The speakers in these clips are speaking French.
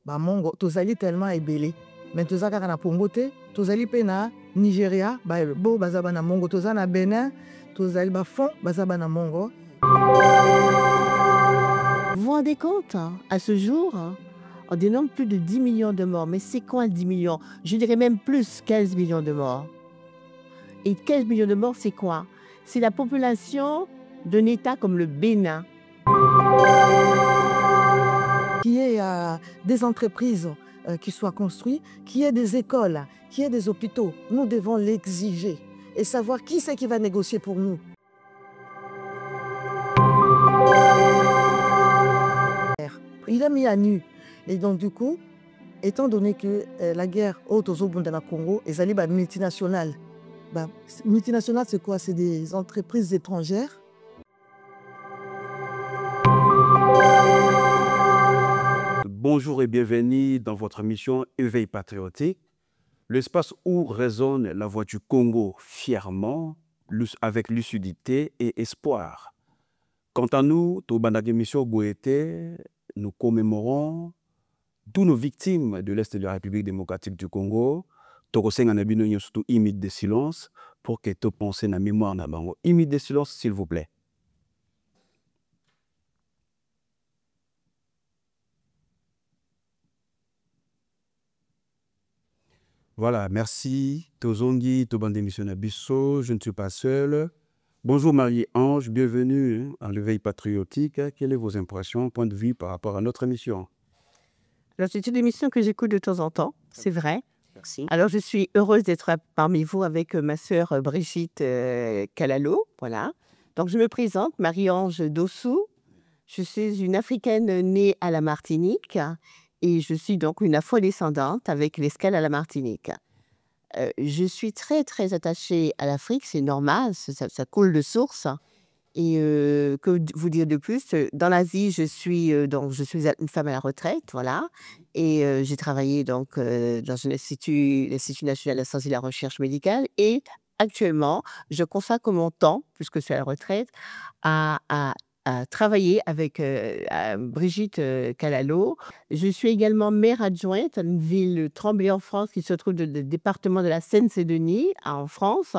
ba mongo tozali tellement ebele mais toza kaka na Congo te tozali pe na Nigeria bo baza bana mongo toza na Benin tozali ba fond baza bana mongo. Vous vous rendez compte, à ce jour, on dénombre plus de 10 millions de morts. Mais c'est quoi 10 millions? Je dirais même plus, 15 millions de morts. Et 15 millions de morts, c'est quoi? C'est la population d'un État comme le Bénin. Qu'il y ait des entreprises qui soient construites, qu'il y ait des écoles, qu'il y ait des hôpitaux. Nous devons l'exiger et savoir qui c'est qui va négocier pour nous. Il a mis à nu. Et donc du coup, étant donné que la guerre au Congo est multinationale. Multinationale, c'est quoi? C'est des entreprises étrangères. Bonjour et bienvenue dans votre émission Éveil patriotique, l'espace où résonne la voix du Congo fièrement, avec lucidité et espoir. Quant à nous, nous commémorons tous nos victimes de l'Est de la République démocratique du Congo. Surtout une minute de silence pour que tu penses na mémoire na bango. Une minute de silence, s'il vous plaît. Voilà, merci. Tozongi, Tobande Mission Nabisso, je ne suis pas seul. Bonjour Marie-Ange, bienvenue à l'éveil patriotique. Quelles sont vos impressions, point de vue par rapport à notre émission? Alors, c'est une émission que j'écoute de temps en temps, c'est vrai. Merci. Alors, je suis heureuse d'être parmi vous avec ma sœur Brigitte Kalalo. Voilà. Donc, je me présente, Marie-Ange Dossou. Je suis une Africaine née à la Martinique et je suis donc une afro-descendante avec l'escale à la Martinique. Je suis très, très attachée à l'Afrique, c'est normal, ça coule de source. Et que vous dire de plus? Dans l'Asie, je suis une femme à la retraite, voilà. Et j'ai travaillé donc dans l'Institut national de la science et de la recherche médicale. Et actuellement, je consacre mon temps, puisque je suis à la retraite, à travailler avec Brigitte Kalalo. Je suis également maire adjointe à une ville Tremblay en France qui se trouve dans le département de la Seine-Saint-Denis en France.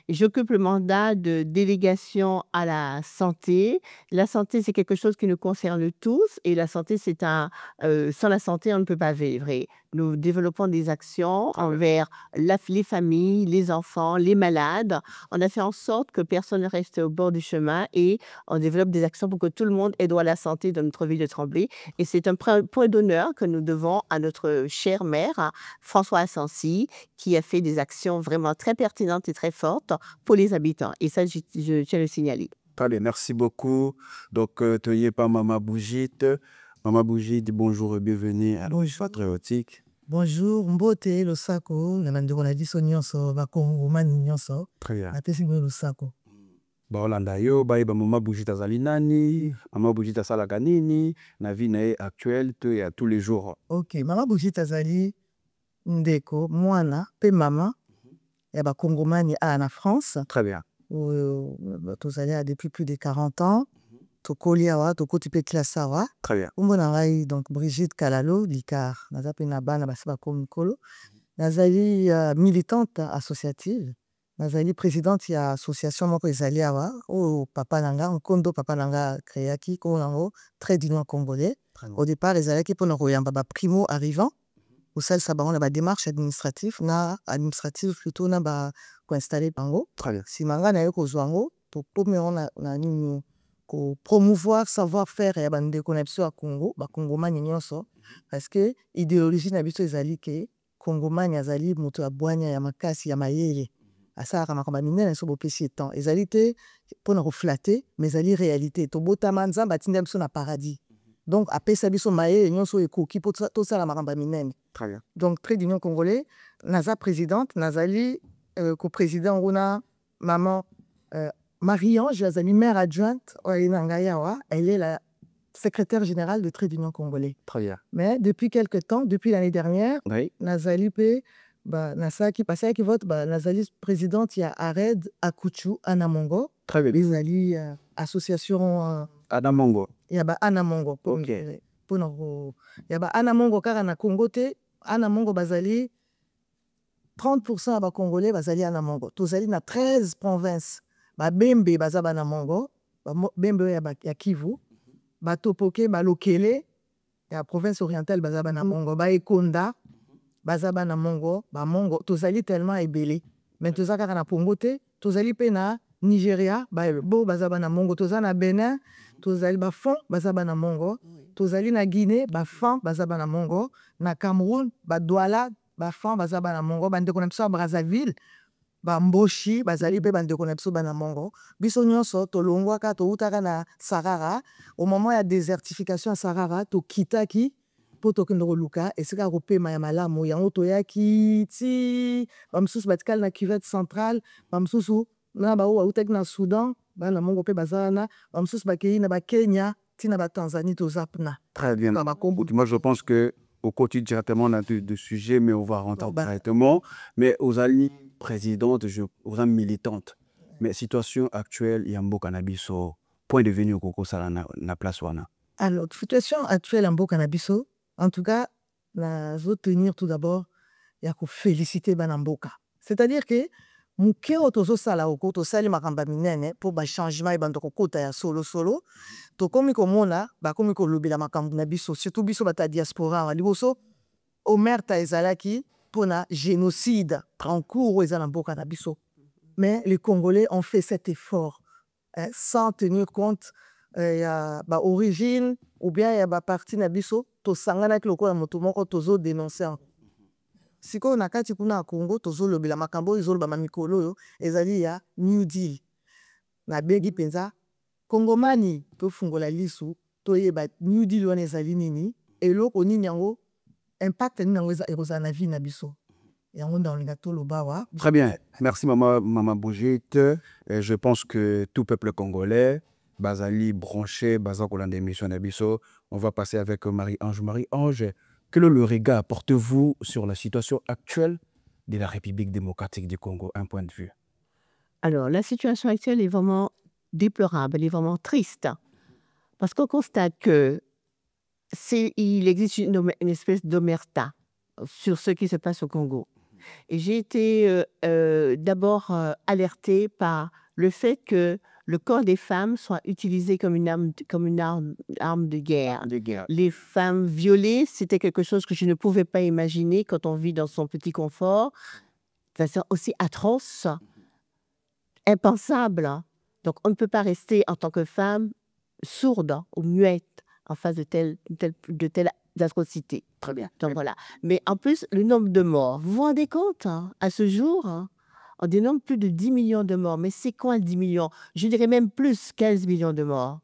J'occupe le mandat de délégation à la santé. La santé, c'est quelque chose qui nous concerne tous et la santé, c'est sans la santé, on ne peut pas vivre. Et nous développons des actions envers les familles, les enfants, les malades. On a fait en sorte que personne ne reste au bord du chemin et on développe des actions pour que tout le monde ait droit à la santé dans notre ville de Tremblay. Et c'est un point d'honneur que nous devons à notre cher maire, François Assensi, qui a fait des actions vraiment très pertinentes et très fortes pour les habitants. Et ça, je tiens à le signaler. Très bien, merci beaucoup. Donc, tu n'es pas Maman Brigitte. Maman Brigitte, bonjour et bienvenue à l'Éveil patriotique. Bonjour, Mbote, Losako, Nanandoradiso Nyonso, Bakongomani Nyonso. Très bien. Atesimo Losako. Baolanda yo, Maman Brigitte azali nani, Maman Brigitte asalaka nini, na vie na ye actuelle, tu es tous les jours. Ok, Maman Brigitte azali ndeko, mwana, pe maman, et Bakongomani en France. Très bien. Tous allés depuis plus de 40 ans. Tokoliawa, Tokotipe Klasawa. Très bien. Donc Brigitte Kalalo, Likar, Nazapena Bana Basaba Komikolo. Nazali militante associative. Nazali présidente de l'association Moko Ezaliawa, au Papa Nanga, un condo Papa Nanga créaki, très d'union congolais. Au départ, les Alaki pour nous primo arrivant. Au sein de la démarche administrative, plutôt na installé pango. Très bien. Si manga na yoko zwango, to promouvoir savoir-faire et bande connexion à Congo, Congomani nyonso, parce que idéologie na biso ezali ke Congomani azali moto ya bwanya ya makasi ya mayele. Asa makambo minene so bopesi temps. Ezali te pour reflater, mais ezali réalité. To botama nzamba tinda biso na paradis. Donc, après ça, biso maye, nyonso ekoki pour tout ça la maramba minene. Très bien. Donc, très d'union congolais, naza présidente, nazali co-président Runa, maman Marie-Ange, nazali mère adjointe, elle est la secrétaire générale de Trade d'Union congolais. Très bien. Mais depuis quelque temps, depuis l'année dernière, oui. Nazali pe nasa qui passait qui vote Nazali présidente il y a Ared Akuchu Anamongo. Très bien. Nazali association Anamongo. Il y a Anamongo. OK. Pour ya ba ana mongo kaka na Congo te, ana mongo bazali 30% ya ba Congolais bazali ana mongo. Tozali na 13 provinces. Ba Bembe baza bana mongo, ba Bembe ya Kivu, ba Topoke, ba Lokele ya province orientale baza bana mongo, ba Ekonda baza bana mongo, ba mongo tozali tellement ebele. Mais toza kaka na Congo te, tozali pe na Nigeria, ba Bo baza bana mongo, toza na Benin, tozali ba Fon baza bana mongo, tozali na Guinée, ba Fan baza bana mongo, na Cameroun, ba Douala, ba Fan baza bana mongo, bandeko na biso ya Brazzaville, ba Mboshi bazali pe bandeko na biso bana mongo. Biso nyonso tolongwaka toutaka na Sarara, au moment ya désertification ya Sarara, tokitaki po tokende koluka esika kopema ya malamu yango toyaki ti bamosusu batikali na cuvette centrale, bamosusu na baoyo bautaki na Soudan bana mongo mpe baza wana, bamosusu bakei na bakenya ti na batanzanie toza pna. Très bien. Moi, je pense qu'au quotidien, directement, on a deux sujets, mais on va rentrer directement. Mais aux alliés présidente, aux alliés militantes, mais situation actuelle, il y a un beau cannabis au point de vue au Coco Salana, na place wana. Alors, situation actuelle en beau cannabis, en tout cas, je veux tenir tout d'abord, il y a que féliciter Banamboka. C'est-à-dire que muke otozo sala oko to sali makamba minene pour ba changement e bandoko kota ya solo to komi komona ba komi ko lobela makambo na biso surtout biso bata diaspora wa liboso omerta ezalaki pona génocide en cours ezala mboka na biso, mais les Congolais ont fait cet effort sans tenir compte ya ba origine ou bien ya ba parti na biso to sangana ki lokola moto moko tozo dénoncer. Siko na kati kuna Congo tozo lobela makambo izolo ba mikolo yo ezali ya New Deal. Na begi penza Kongomani to fungola lisu to yeba New Deal wana ezali nini eloko nini yango impact nini yango ekozala na vie na biso. Yango ndalinga to lobawa. Très bien. Merci maman Brigitte. Je pense que tout peuple congolais Bazali branché, Bazako l'émission d'Abisso. On va passer avec Marie-Ange. Marie-Ange, quel est le regard portez-vous sur la situation actuelle de la République démocratique du Congo, un point de vue? Alors, la situation actuelle est vraiment déplorable, elle est vraiment triste. Parce qu'on constate que il existe une espèce d'omerta sur ce qui se passe au Congo. Et j'ai été d'abord alertée par le fait que le corps des femmes soit utilisé comme une arme de guerre. Les femmes violées, c'était quelque chose que je ne pouvais pas imaginer quand on vit dans son petit confort. C'est aussi atroce, impensable. Donc on ne peut pas rester en tant que femme sourde ou muette en face de telles atrocités. Très bien. Donc voilà. Mais en plus, le nombre de morts, vous vous rendez compte, à ce jour, on dénombre plus de 10 millions de morts. Mais c'est quoi 10 millions? Je dirais même plus, 15 millions de morts.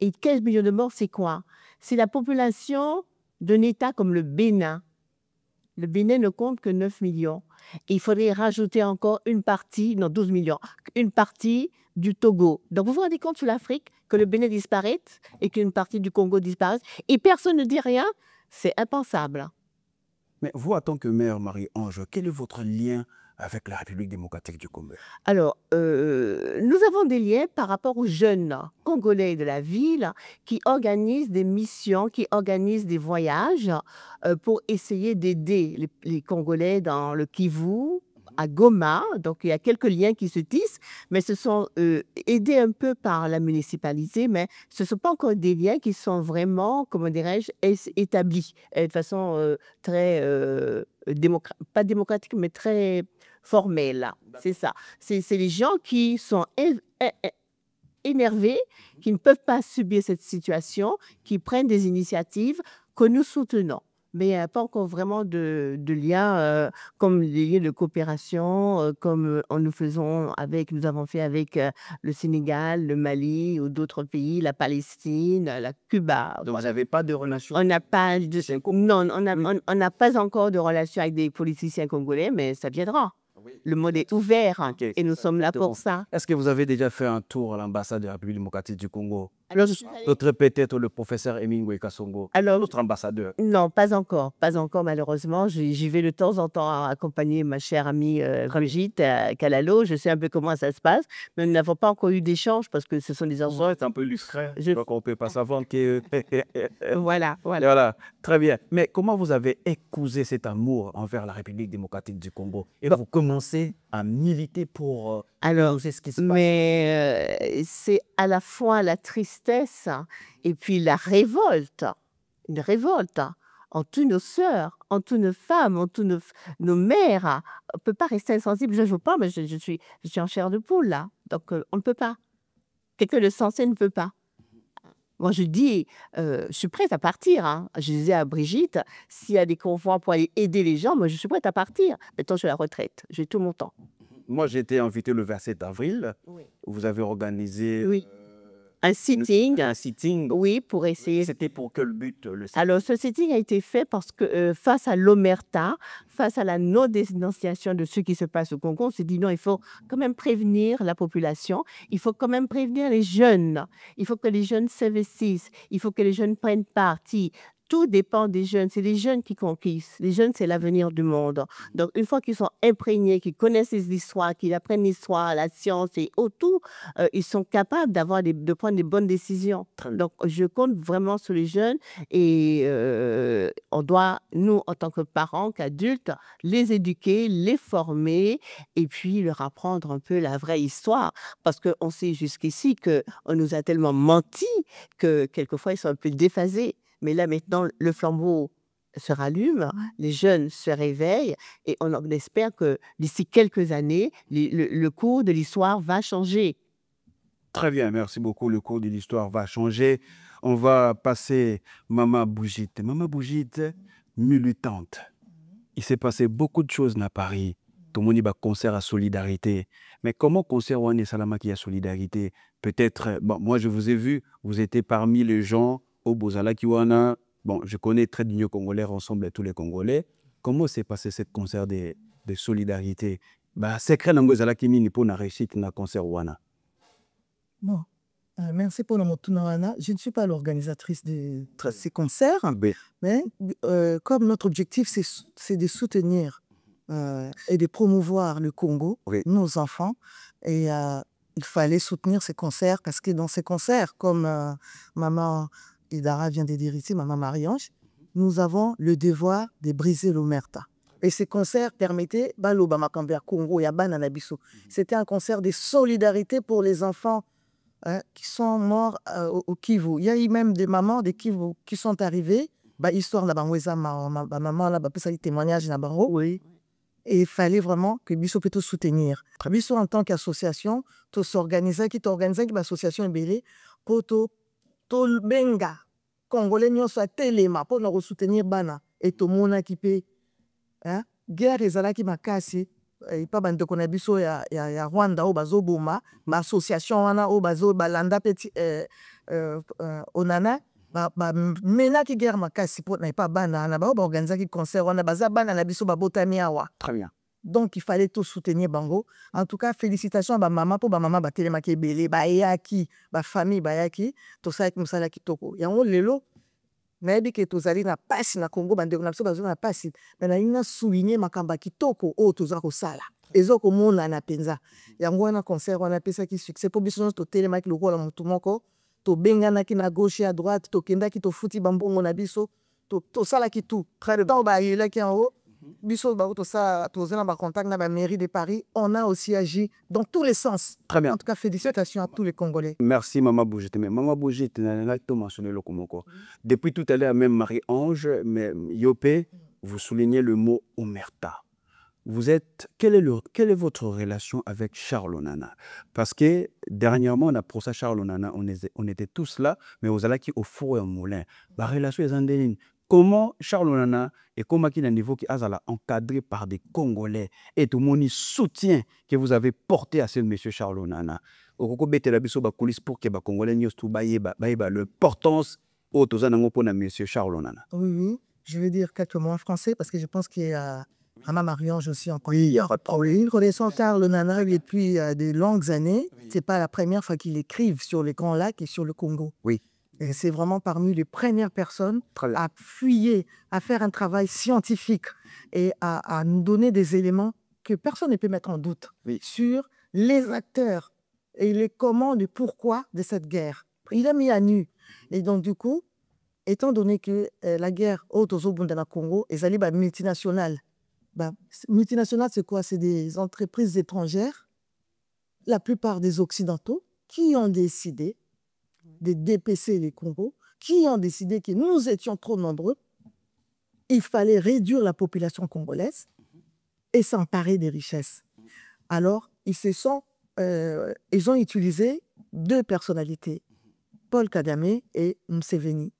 Et 15 millions de morts, c'est quoi? C'est la population d'un État comme le Bénin. Le Bénin ne compte que 9 millions. Et il faudrait rajouter encore une partie, non 12 millions, une partie du Togo. Donc vous vous rendez compte sur l'Afrique que le Bénin disparaisse et qu'une partie du Congo disparaisse et personne ne dit rien? C'est impensable. Mais vous, en tant que mère Marie-Ange, quel est votre lien avec la République démocratique du Congo? Alors, nous avons des liens par rapport aux jeunes Congolais de la ville qui organisent des missions, qui organisent des voyages pour essayer d'aider les Congolais dans le Kivu, à Goma. Donc, il y a quelques liens qui se tissent, mais ce sont aidés un peu par la municipalité, mais ce ne sont pas encore des liens qui sont vraiment, comment dirais-je, établis de façon très, pas démocratique, mais très formelle. C'est ça. C'est les gens qui sont énervés, qui ne peuvent pas subir cette situation, qui prennent des initiatives que nous soutenons. Mais il n'y a pas encore vraiment de liens comme les liens de coopération, comme nous avons fait avec le Sénégal, le Mali ou d'autres pays, la Palestine, la Cuba. Donc, vous n'avez pas de relation? On n'a pas on n'a pas encore de relation avec des politiciens congolais, mais ça viendra. Oui. Le monde est ouvert et nous sommes là pour ça. Est-ce que vous avez déjà fait un tour à l'ambassade de la République démocratique du Congo? Alors, je suis allée- D'autres peut-être le professeur Hemingway Kassongo, Alors, notre ambassadeur. non, pas encore malheureusement. J'y vais de temps en temps accompagner ma chère amie Brigitte Kalalo. Je sais un peu comment ça se passe, mais nous n'avons pas encore eu d'échange parce que ce sont des enfants. C'est un peu discret. Je- Donc on ne peut pas savoir que... Voilà. Voilà, très bien. Mais comment vous avez épousé cet amour envers la République démocratique du Congo? Et là, vous commencez à militer pour Alors, c'est ce qui se passe. mais c'est à la fois la tristesse et puis la révolte. Une révolte entre nos sœurs, entre nos femmes, entre nos mères. On ne peut pas rester insensible. Je ne veux pas, mais je suis en chair de poule, là. Donc, on ne peut pas. Quelqu'un de sensé ne peut pas. Moi, je dis, je suis prête à partir. Hein. Je disais à Brigitte, s'il y a des convois pour aller aider les gens, moi, je suis prête à partir. Maintenant, je suis à la retraite. J'ai tout mon temps. Moi, j'ai été invité le 27 avril. Oui. Vous avez organisé Oui. Un sitting. un sitting. Oui, pour essayer. C'était pour quel but le sitting? Alors, ce sitting a été fait parce que face à l'omerta, face à la non-dénonciation de ce qui se passe au Congo, on s'est dit non, il faut quand même prévenir la population, il faut quand même prévenir les jeunes, il faut que les jeunes s'investissent, il faut que les jeunes prennent parti. Tout dépend des jeunes, c'est les jeunes qui conquissent. Les jeunes, c'est l'avenir du monde. Donc, une fois qu'ils sont imprégnés, qu'ils connaissent les histoires, qu'ils apprennent l'histoire, la science et autour, ils sont capables de prendre des bonnes décisions. Donc, je compte vraiment sur les jeunes et on doit, nous, en tant que parents, qu'adultes, les éduquer, les former et puis leur apprendre un peu la vraie histoire. Parce qu'on sait jusqu'ici qu'on nous a tellement menti que quelquefois, ils sont un peu déphasés. Mais là, maintenant, le flambeau se rallume, les jeunes se réveillent et on espère que d'ici quelques années, le cours de l'histoire va changer. Très bien, merci beaucoup. Le cours de l'histoire va changer. On va passer Maman Bougite. Maman Bougite, militante. Il s'est passé beaucoup de choses à Paris. Tout le monde y a concert à solidarité. Mais comment concert Wane Salama qui a solidarité? Peut-être, bon, moi je vous ai vu, vous étiez parmi les gens au Bozala Kiwana. Bon, je connais très bien Congolais, ensemble tous les Congolais. Comment s'est passé ce concert de solidarité? Bah, secret Nangozala Kimini pour la réussite dans concert Wana. Bon, merci pour le mot Tunawana. Je ne suis pas l'organisatrice de ces concerts, Oui. mais comme notre objectif, c'est de soutenir et de promouvoir le Congo, Oui. nos enfants. Et il fallait soutenir ces concerts parce que dans ces concerts, comme Maman Idara vient de dire ici, Maman Marie-Ange, nous avons le devoir de briser l'omerta. Et ces concerts permettaient, Congo, c'était un concert de solidarité pour les enfants qui sont morts au Kivu. Il y a eu même des mamans de Kivu qui sont arrivées, histoire de maman là, ça témoignage na bango. Oui. Et il fallait vraiment que Bisso peut soutenir. Bisso en tant qu'association, to s'organiser, qui t'organiser qui l'association est pour to benga Congolais nyonso a telema pour nous soutenir bana et to mona qui peut guerre ezalaki makasi pas bandeko na biso ya Rwanda o bazoboma ma association wana o bazo balanda petit onana menaki guerre makasi po na pas bana na ba organiser concert wana baza bana na biso babotami awa. Très bien. Donc il fallait tout soutenir bango. En tout cas félicitations à maman pour maman batelemaki ebele bayaki ba famille bayaki to ça avec musala kitoko. Yango lelo nayebi ke tozali na pasi na Congo bandeko na biso bazali na pasi mais na ina souligner makamba kitoko o toza kosala ezokomona na penza yango wana concert wana pesaki succès po biso to telemaki lokola mutu moko to benganaki na gauche à droite to kendaki to futi bambongo na biso to salaki tout très temps ba yelaki en haut biso ba to ça tozela ba contact na ba mairie de Paris on a aussi agi dans tous les sens. Très bien. En tout cas félicitations à tous les Congolais. Merci Maman Bougite. Mais Maman Bougite, tu as mentionné le Komoko. Depuis tout à l'heure, même Marie-Ange, mais Yopé, vous soulignez le mot omerta. Vous êtes, quelle est votre relation avec Charles Onana? Parce que dernièrement, on a pour ça Charles Onana, on était tous là, mais vous allez qui au four et au moulin. La relation est en ligne. Comment Charles Onana et comment il a un niveau qui est encadré par des Congolais et tout le monde soutient que vous avez porté à ce monsieur Charles Onana. Au Congolais pour que les Congolais l'importance au monsieur Charles Onana. Oui, je vais dire quelques mots en français parce que je pense qu'il y a Maman Marie-Ange aussi encore. Oui, il y a pas de problème. Connaissant Charles Nana depuis de longues années, c'est pas la première fois qu'il écrive sur les Grands Lacs et sur le Congo. Oui. Et c'est vraiment parmi les premières personnes Très bien. à fouiller, à faire un travail scientifique et à nous donner des éléments que personne ne peut mettre en doute Oui. sur les acteurs et les comment, le pourquoi de cette guerre. Il a mis à nu. Et donc, du coup, étant donné que la guerre au Congo est allée multinationale. Multinationales, c'est quoi? C'est des entreprises étrangères, la plupart des Occidentaux, qui ont décidé de dépecer les Congos, qui ont décidé que nous étions trop nombreux. Il fallait réduire la population congolaise et s'emparer des richesses. Alors, ils ont utilisé deux personnalités, Paul Kagame et Museveni,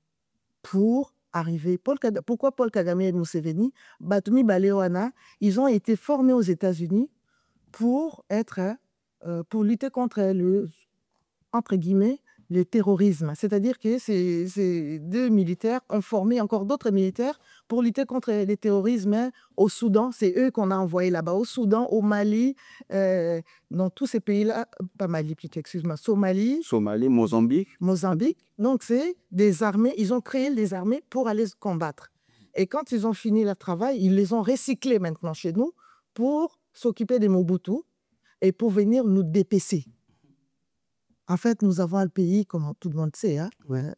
pour arriver. Pourquoi Paul Kagame et Museveni? Batumi Balewana, ils ont été formés aux États-Unis pour lutter contre entre guillemets, le terrorisme. C'est-à-dire que ces deux militaires ont formé encore d'autres militaires pour lutter contre le terrorisme au Soudan. C'est eux qu'on a envoyés là-bas, au Soudan, au Mali, dans tous ces pays-là, pas Mali plutôt, excuse-moi, Somalie, Mozambique. Donc, c'est des armées, ils ont créé des armées pour aller se combattre. Et quand ils ont fini leur travail, ils les ont recyclés maintenant chez nous pour s'occuper des Mobutu et pour venir nous dépecer. En fait, nous avons un pays, comme tout le monde sait. Hein? Ouais.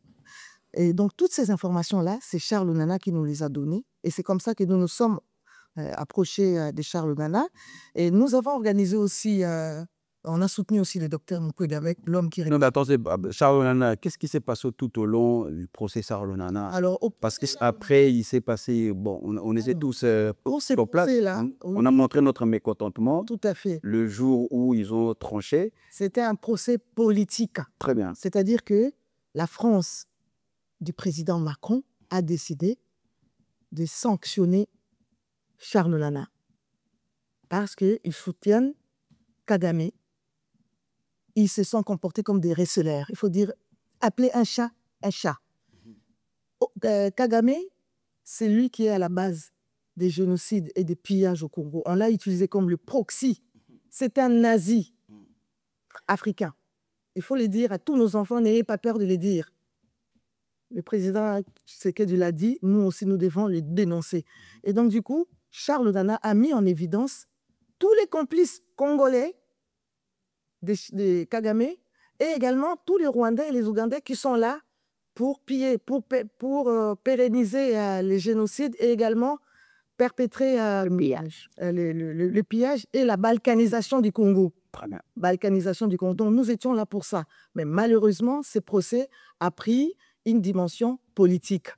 Et donc, toutes ces informations-là, c'est Charles Nana qui nous les a données. Et c'est comme ça que nous nous sommes approchés de Charles Nana. Et nous avons organisé aussi, on a soutenu aussi le docteur Mukwege avec l'homme qui... Non, mais attendez, Charles Nana, qu'est-ce qui s'est passé tout au long du procès Charles Nana? Alors, parce qu'après, il s'est passé... Bon, on était tous sur place. Là, on a montré notre mécontentement. Tout à fait. Le jour où ils ont tranché. C'était un procès politique. Très bien. C'est-à-dire que la France du président Macron a décidé de sanctionner Charles Nana parce qu'ils soutiennent Kagame. Ils se sont comportés comme des receleurs. Il faut dire, appeler un chat un chat. Kagame, c'est lui qui est à la base des génocides et des pillages au Congo. On l'a utilisé comme le proxy. C'est un nazi africain. Il faut le dire à tous nos enfants, n'ayez pas peur de le dire. Le président Tshisekedi l'a dit, nous aussi nous devons le dénoncer. Et donc du coup, Charles Nana a mis en évidence tous les complices congolais de Kagame et également tous les Rwandais et les Ougandais qui sont là pour piller, pour pérenniser les génocides et également perpétrer le pillage et la balkanisation du Congo. Balkanisation du Congo. Donc nous étions là pour ça. Mais malheureusement, ce procès a pris une dimension politique.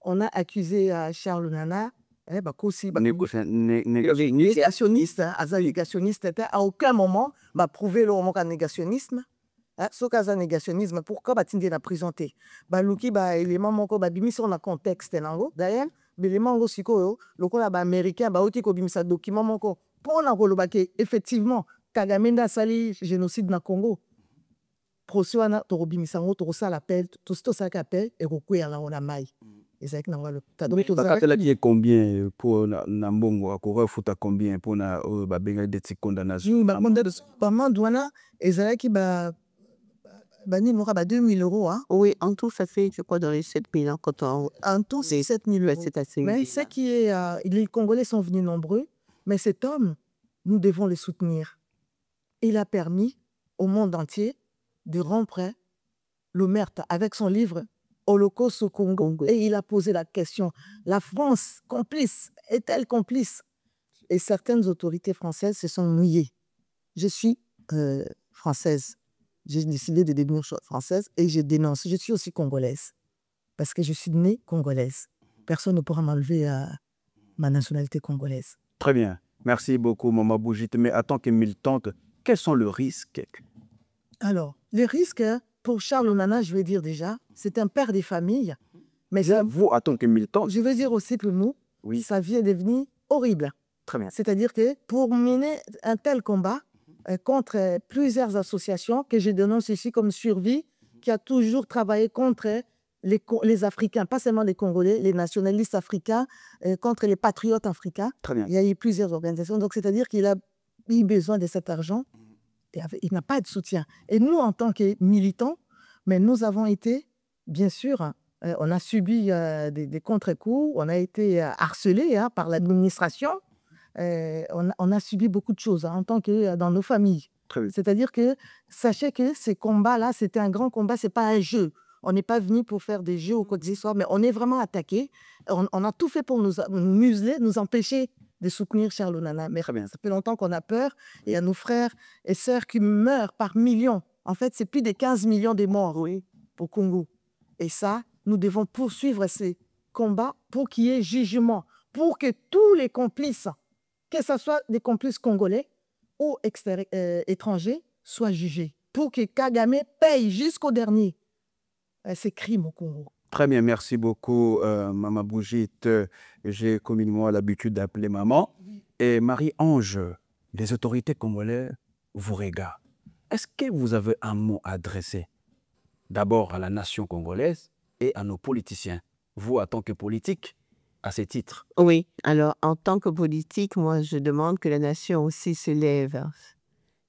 On a accusé Charles Nana négationniste, à aucun moment prouvé le négationnisme. Ce cas de négationnisme, pourquoi il a présenté élément moko bimisi na contexte nango d'ailleurs l'élément sikoyo lokola américain oti ko bimisa document moko pona koloba ke effectivement Kagame nda sali génocide na Congo procès wana to bimisa ngo to sala appel to ça appel et ko kuya na mai ezaki na ngalo qui est combien pour na mbongo akora futa combien pour na benga de condamnation ba mandwana ezaki Bani Moura, 2 000 euros. Hein? Oui, en tout, ça fait, je crois, dans les 7 000 ans. En tout, c'est 7 000 euros. C'est assez. Mais ce qui est, les Congolais sont venus nombreux, mais cet homme, nous devons le soutenir. Il a permis au monde entier de rompre l'omerta avec son livre Holocauste au Congo. Et il a posé la question, la France, complice, est-elle complice? Et certaines autorités françaises se sont mouillées. Je suis française. J'ai décidé de devenir française et je dénonce. Je suis aussi congolaise parce que je suis née congolaise. Personne ne pourra m'enlever ma nationalité congolaise. Très bien. Merci beaucoup, Maman Brigitte. Mais en tant que militante, quels sont les risques? Alors, les risques, pour Charles Nana, je vais dire déjà, c'est un père des familles. Mais vous, en tant que militante? Je veux dire aussi que nous, oui. Sa vie est devenue horrible. Très bien. C'est-à-dire que pour mener un tel combat, contre plusieurs associations que je dénonce ici comme Survie, qui a toujours travaillé contre les Africains, pas seulement les Congolais, les nationalistes africains contre les patriotes africains. Très bien. Il y a eu plusieurs organisations. Donc, c'est-à-dire qu'il a eu besoin de cet argent. Et il n'a pas de soutien. Et nous, en tant que militants, mais nous avons été, bien sûr, on a subi des contre-coups, on a été harcelés par l'administration, on a subi beaucoup de choses en tant que dans nos familles. C'est-à-dire que sachez que ces combats-là, c'était un grand combat, ce n'est pas un jeu. On n'est pas venu pour faire des jeux ou quoi que ce soit, mais on est vraiment attaqué. On a tout fait pour nous museler, nous empêcher de soutenir Charles Onana. Mais ça fait longtemps qu'on a peur. Il y a nos frères et sœurs qui meurent par millions. En fait, c'est plus de 15 millions de morts au Congo. Et ça, nous devons poursuivre ces combats pour qu'il y ait jugement, pour que tous les complices, que ce soit des complices congolais ou étrangers, soient jugés. Pour que Kagame paye jusqu'au dernier ces crimes au Congo. Très bien, merci beaucoup, Maman Brigitte. J'ai communément l'habitude d'appeler maman. Et Marie-Ange, les autorités congolaises vous regardent. Est-ce que vous avez un mot à adresser d'abord à la nation congolaise et à nos politiciens, vous en tant que politique, à ces titres? Oui, alors en tant que politique, moi je demande que la nation aussi se lève,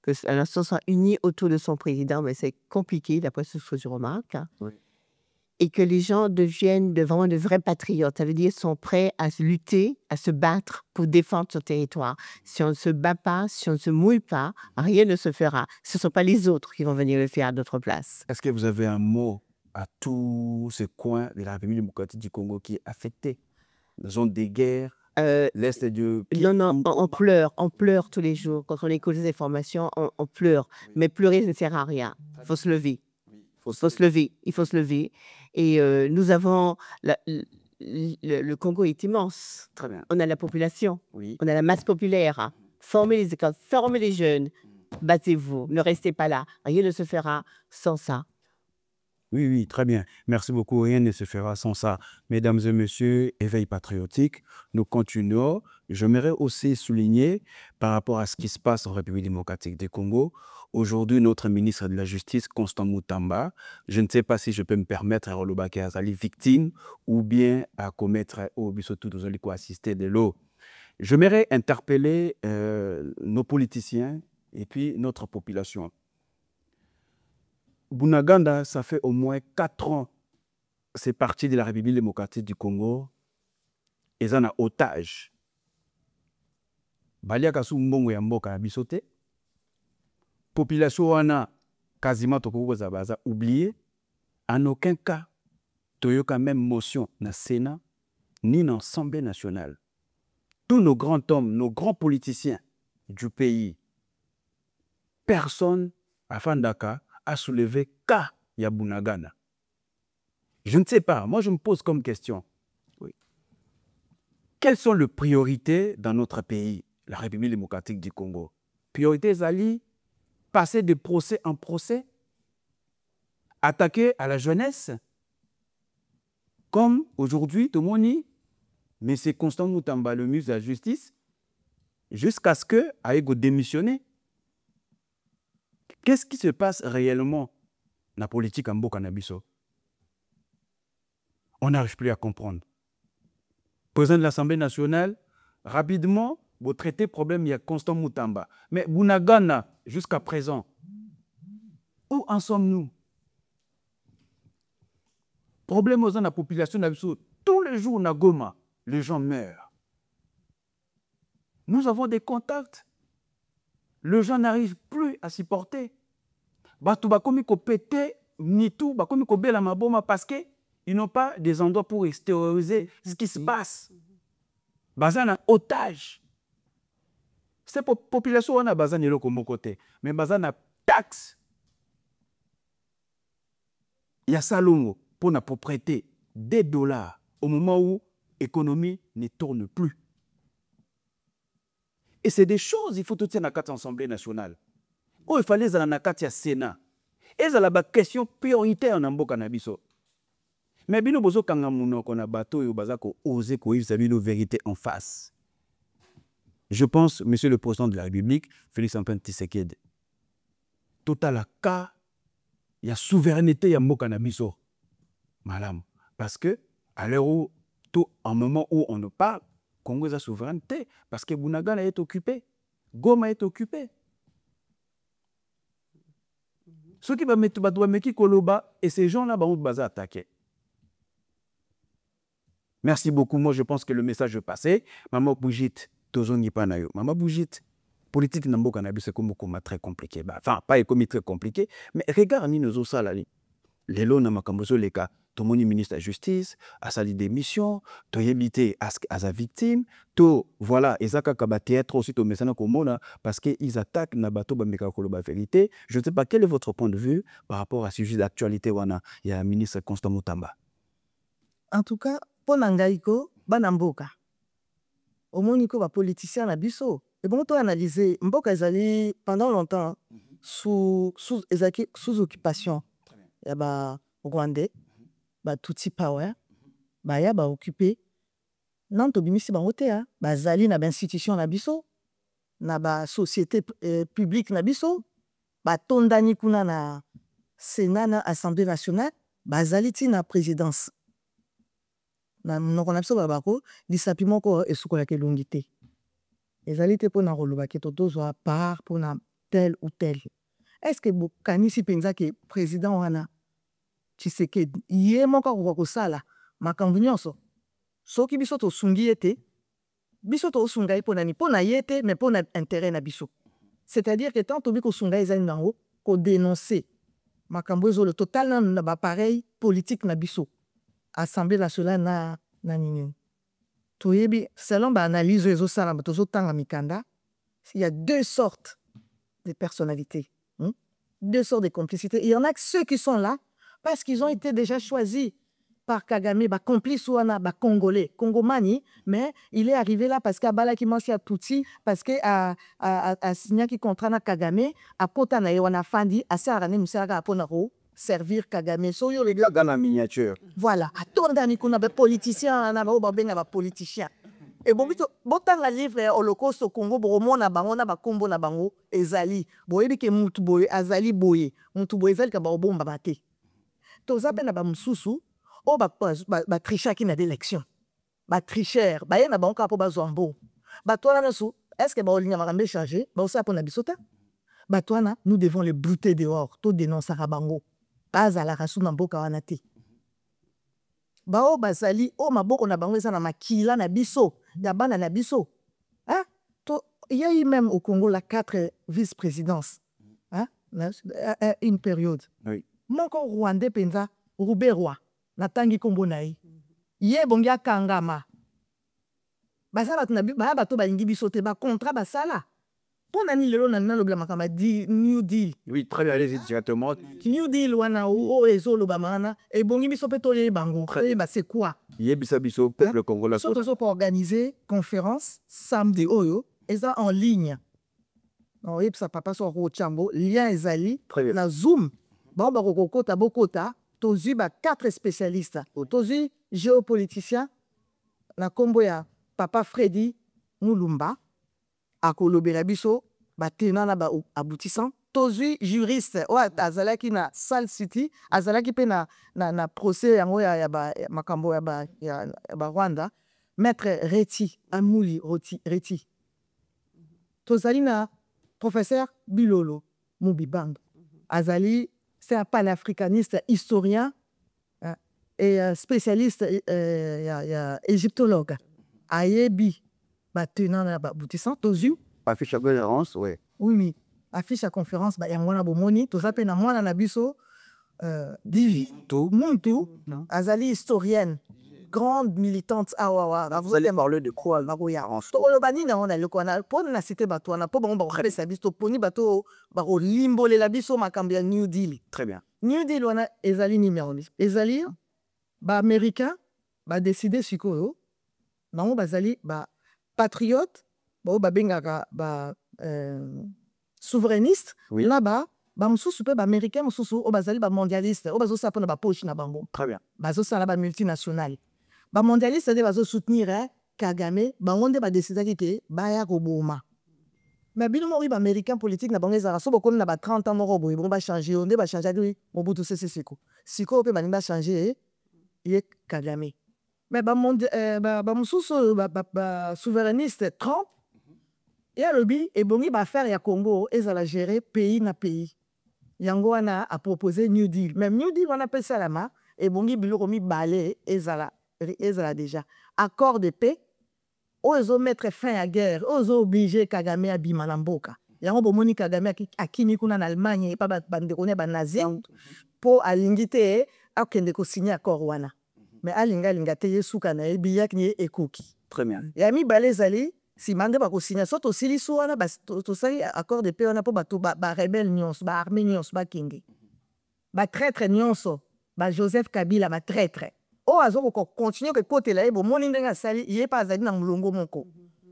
que la nation soit unie autour de son président, mais c'est compliqué d'après ce que je remarque. Oui. Et que les gens deviennent vraiment de vrais patriotes. Ça veut dire qu'ils sont prêts à se lutter, à se battre pour défendre son territoire. Si on ne se bat pas, si on ne se mouille pas, rien ne se fera. Ce ne sont pas les autres qui vont venir le faire à notre place. Est-ce que vous avez un mot à tous ces coins de la République démocratique du Congo qui est affecté? La zone des guerres, l'Est du... Non, on pleure tous les jours. Quand on écoute les informations, on pleure. Mais pleurer ne sert à rien. Il faut se lever. Il faut se lever. Et nous avons... Le Congo est immense. Très bien. On a la population. Oui. On a la masse populaire. Formez les écoles, formez les jeunes. Battez-vous. Ne restez pas là. Rien ne se fera sans ça. Oui, très bien. Merci beaucoup. Rien ne se fera sans ça. Mesdames et messieurs, éveil patriotique, nous continuons. J'aimerais aussi souligner par rapport à ce qui se passe en République démocratique du Congo. Aujourd'hui, notre ministre de la Justice, Constant Moutamba, je ne sais pas si je peux me permettre à Rolobake Azali victime ou bien à commettre au Bissotou Dozoli ko assister de l'eau. J'aimerais interpeller nos politiciens et puis notre population. Bunaganda, ça fait au moins 4 ans, c'est parti de la République démocratique du Congo. Ils en ont otage. Baliaka sou mbongo ya mboka na biso te. Population wana quasiment tokokoza baza oublié. En aucun cas, toyoka même motion na Sénat ni dans l'Assemblée nationale. Tous nos grands hommes, nos grands politiciens du pays, personne à Fandaka a soulevé cas ya Bunagana. Je ne sais pas. Moi, je me pose comme question. Oui. Quelles sont les priorités dans notre pays, la République démocratique du Congo? Priorité Zali, passer de procès en procès, attaquer à la jeunesse, comme aujourd'hui, tout le monde dit, mais c'est Constant Moutamba, le ministre de la Justice, jusqu'à ce que Aïgo démissionne. Qu'est-ce qui se passe réellement dans la politique en Bokanabiso? On n'arrive plus à comprendre. Président de l'Assemblée nationale, rapidement, vous traitez le problème, il y a Constant Moutamba. Mais Bunagana, jusqu'à présent, où en sommes-nous? Problème aux gens de la population, tous les jours, na Goma, les gens meurent. Nous avons des contacts. Les gens n'arrivent plus à s'y porter. Batu bakomi ko pété nitu, bakomi ko bela maboma parce que ils n'ont pas des endroits pour extérioriser ce qui se passe. Bazana otage. Cette population on a bazana eloko moko te, mais bazana taxe. Il y a salongo pour la propriété des dollars au moment où l'économie ne tourne plus. Et c'est des choses, il faut tout ça dans l'Assemblée nationale. Où il fallait dans le Sénat. Et c'est la question prioritaire dans le Nabiso. Mais bino bozo kanga muno kona bateau yo bazako oser ko yves nos vérités en face. Je pense, Monsieur le Président de la République, Félix Antoine Tshisekedi, total cas, il y a souveraineté ya mboka na biso. Madame, Parce que, à l'heure où, tout, en moment où on nous parle, Congo est sa souveraineté. Parce que Bunagana est occupé. Goma est occupé. Ceux qui vont mettre Meki Koloba, et ces gens-là vont attaquer. Merci beaucoup. Moi, je pense que le message est passé. Maman Bougit, Tozongi Panayo. Maman Bougit, politique Nambo Cannabis, c'est comme très compliqué. Enfin, pas comme très compliqué, mais regarde, nous avons ça là. Les lois na makambozo les cas. Tout le ministre de la Justice, à sa démission, tu évité à sa victime, tout, voilà, et ça, kaba théâtre aussi, tout message parce qu'ils attaquent na bateau, la vérité. Je ne sais pas quel est votre point de vue par rapport à ce sujet d'actualité, il y a un ministre Constant Moutamba. En tout cas, pour Nangaïko, Banamboka. Au moins, il y a politicien na biso. Et bon, tu as analysé, Mboka Ezali, pendant longtemps, sous occupation. Il y a Rwandais, Tutsi Power, il y a occupé. Non, tu bimisi bangote, Zali na institution na biso, na société publique na biso, tondani kuna na Sénat na Assemblée nationale, Zali ti na présidence. Na nokona biso babako, lisapi moko esukola ke longité. Ezali te pona roloba ke tozwa part pona tel ou tel. Est-ce que kanisi penza ke président wana Tshisekedi ye moko kwa kosala makambo nyonso soki biso tosungi ete biso tosunga ye pona ni pona yete mais pona intérêt na biso, c'est-à-dire que tant tobi kosunga ezali nango ko dénoncer makambo ezo le total na ba pareil politique na biso Assemblée nationale na nini toyebi selon ba analyse ezo sala tozo tanga mikanda, il y a deux sortes de personnalités, deux sortes de complicités. Il y en a que ceux qui sont là parce qu'ils ont été déjà choisis par Kagame, complice ou Congolais, Congomani, mais il est arrivé là parce qu'Abala qui mange à Tutsi, parce qu'il a signé un contrat avec Kagame, à Kota na Ewana Fandi, à Sarane Moussara Ponaro, servir Kagame. So yo les gars dans la miniature. Voilà, à ton ami qu'on a des politiciens, on a des politiciens. Et bon, botan la livre Holocauste au Congo, bon, na bango na bakombo na bango, ezali. Boye bike mutu boye, azali boye, mutu boye ezali ka ba bomba bate. Toza pe na ba mususu o ba tricher qui na d'élection ba tricher ba ye na banka po ba zombo ba toana na su est-ce que ba olinya makambe changer ba osa po na bisota ba toana nous devons les brouter dehors to dénoncer bango pas à la rasu na mboka wana te ba o bazali o maboko na bango eza na makila na biso ya bana na biso hein to il y a eu même au Congo la 4 vice-présidences hein une période oui. Moko Rwandais penza Ruberwa natangi kombo na ye ye bongi akangama basala bato balingi biso te ba contrat basala pona ni lelo na lobela makama di New Deal. Oui, très bien, allez-y directement. New Deal wana o ezolo ba mana e bongi biso pe tole bango ba c'est quoi yebisa biso peuple congolais so pour organiser conférence samedi oyo eza en ligne non yebisa papa so ro chambo lien ezali na Zoom. Bon, bakokota bokota, tozi ba 4 spécialistes. Tozi géopoliticien, na kombo ya Papa Freddy Mulumba, akolobela biso, ba tenana ba aboutissant. Tozi juriste, azalaki na Sal City, azalaki pe na procès yango ya makambo ya ba Rwanda, Maître Reti, Amouli Reti. Tozali na professeur Bilolo Mubibang. Azali c'est un panafricaniste historien et spécialiste égyptologue. Ayebi, tenant la boutissant, tozu. Affiche à conférence, oui. Oui, affiche à conférence, yamwana bomoni, toza pe na mwana na biso, Divi. Muntu, azali historienne, grande militante awawa. Vous allez parler de quoi? Tolobani na on a le kona pour na cité bato na po bon ba sa biso poni bato ba limbole la biso makambia New Deal. Très bien. New Deal wana ezali numéro 10. Ezali ba américain ba décider sikoyo bango bazali ba patriote ba bengaka ba souverainiste oui. Là-bas ba mususu pe ba américain mususu o bazali ba mondialiste o bazo sa pona ba poche na bango. Très bien. Bazo sala ba multinationale. Ba mondialiste de bazo soutenir Kagame bango nde ba décider ke baya ko boma. Mais bino mori ba américain politique na bango ezara so bokomi na ba 30 ans moko boye bon ba changer on ba changer lui Mobutu Sese Seko. Siko pe ba changer ye Kagame. Mais souverainiste Trump, et alobi ebongi ba faire ya Congo ezala gérer pays na pays. Yango wana a proposé New Deal. Même New Deal wana pe salama ebongi biloko mibale ezala déjà accord de paix. Ozo mettre fin à guerre, ozo obligé Kagame à bima na mboka. Yango bomoni Kagame akimi kuna en Allemagne pa bandekone ba nazi po alingi te akende ko signer accord wana. Mais alinga te yesuka na ebiyak ni ekoki. Très bien. Ya mibale ezali si mande ba ko signer soto silisu wana to sali accord de paix wana po bato ba rebelle nyonso ba armée nyonso ba kenge. Ba traître nyonso ba Joseph Kabila ba traître. O azo ko continuer que côté là bo moni ndenga sali yé pas azali na mulongo moko.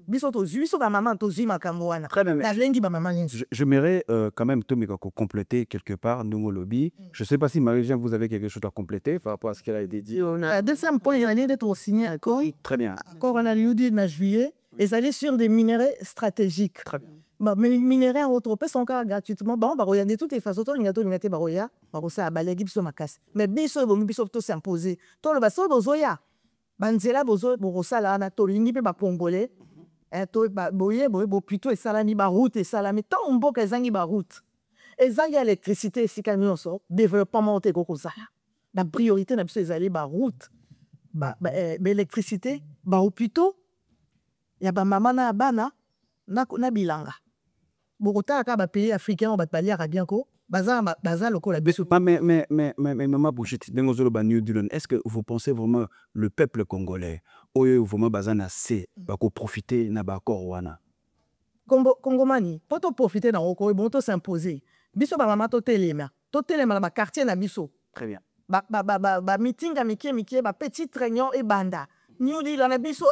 Biso to biso ba maman to zima kamwana. Très bien. Na lengi ba maman nyonso. J'aimerais quand même Tomika compléter quelque part nous lobby. Je sais pas si Marie-Jeanne vous avez quelque chose à compléter par rapport à ce qu'elle a été dit. Deuxième point, il y a d'être signé accord. Très bien. Accord on a lieu de juillet et ça allait sur des minéraux stratégiques. Très bien. Mais minéraux en autre pays sont encore gratuitement. Bon, bah de toutes les façons, tout l'ingato l'ingaté baroya, barosa balegi biso makas. Mais biso bon biso to s'imposer. Tout le baso bozoya. Banzela bozo borosa la na to lingi pe ba congolais. To ba boye bo plutôt et salami ba route et salami tant mboka ezangi ba route. Ezangi électricité si camion so développement monté kokozala. La priorité na biso ezali ba route. Ba électricité ba hôpitaux. Ya ba mama na bana na bilanga. Bogota ka ba pays africain on ba paliaka bien ko baza lokola mais maman Bouchette dengozolo ba New Deal. Est-ce que vous pensez vraiment le peuple congolais oyo vraiment bazana c'est ba ko profiter na ba accord wana Congomani poto profiter na oko bon to s'imposer biso ba mama to telema na ba quartier na biso. Très bien. Ba meeting a mikie ba petite réunion et banda New Deal na biso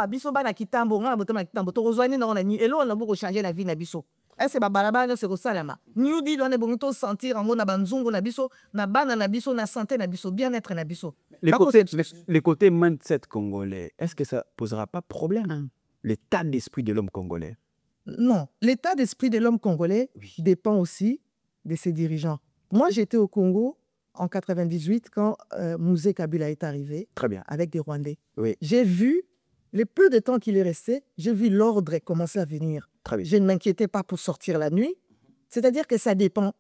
biso bana kitambo nga botama kitambo to kozwani na ni elo na boko changer la vie na biso. C'est ba balabala c'est ko salama. New Deal on est bon to sentir en na banzungu na biso na bana na biso na santé na biso bien-être na biso. Les côtés mindset congolais, est-ce que ça posera pas problème l'état d'esprit de l'homme congolais? Non, l'état d'esprit de l'homme congolais dépend aussi de ses dirigeants. Moi j'étais au Congo en 98 quand Mouzé Kabila est arrivé. Très bien. Avec des Rwandais. Oui. J'ai vu le peu de temps qu'il est resté, j'ai vu l'ordre commencer à venir. Très bien. Je ne m'inquiétais pas pour sortir la nuit. C'est-à-dire que ça dépend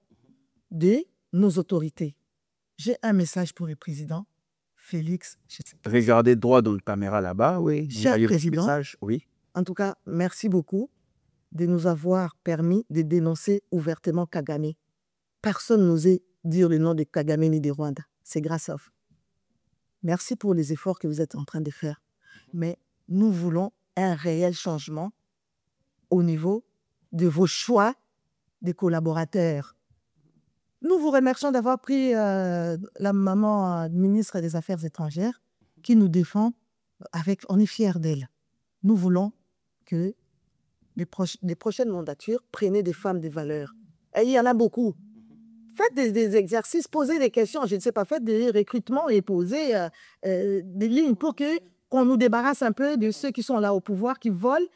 de nos autorités. J'ai un message pour le président Félix. Regardez droit dans la caméra là-bas, oui. Cher président, message, oui. En tout cas, merci beaucoup de nous avoir permis de dénoncer ouvertement Kagame. Personne n'osait dire le nom de Kagame ni de Rwanda. C'est grâce à vous. Merci pour les efforts que vous êtes en train de faire. Mais nous voulons un réel changement au niveau de vos choix de collaborateurs. Nous vous remercions d'avoir pris la maman ministre des Affaires étrangères qui nous défend. On est fiers d'elle. Nous voulons que les prochaines mandatures prennent des femmes de valeur. Et il y en a beaucoup. Faites des exercices, posez des questions, je ne sais pas, faites des recrutements et posez des lignes pour qu'on nous débarrasse un peu de ceux qui sont là au pouvoir, qui volent,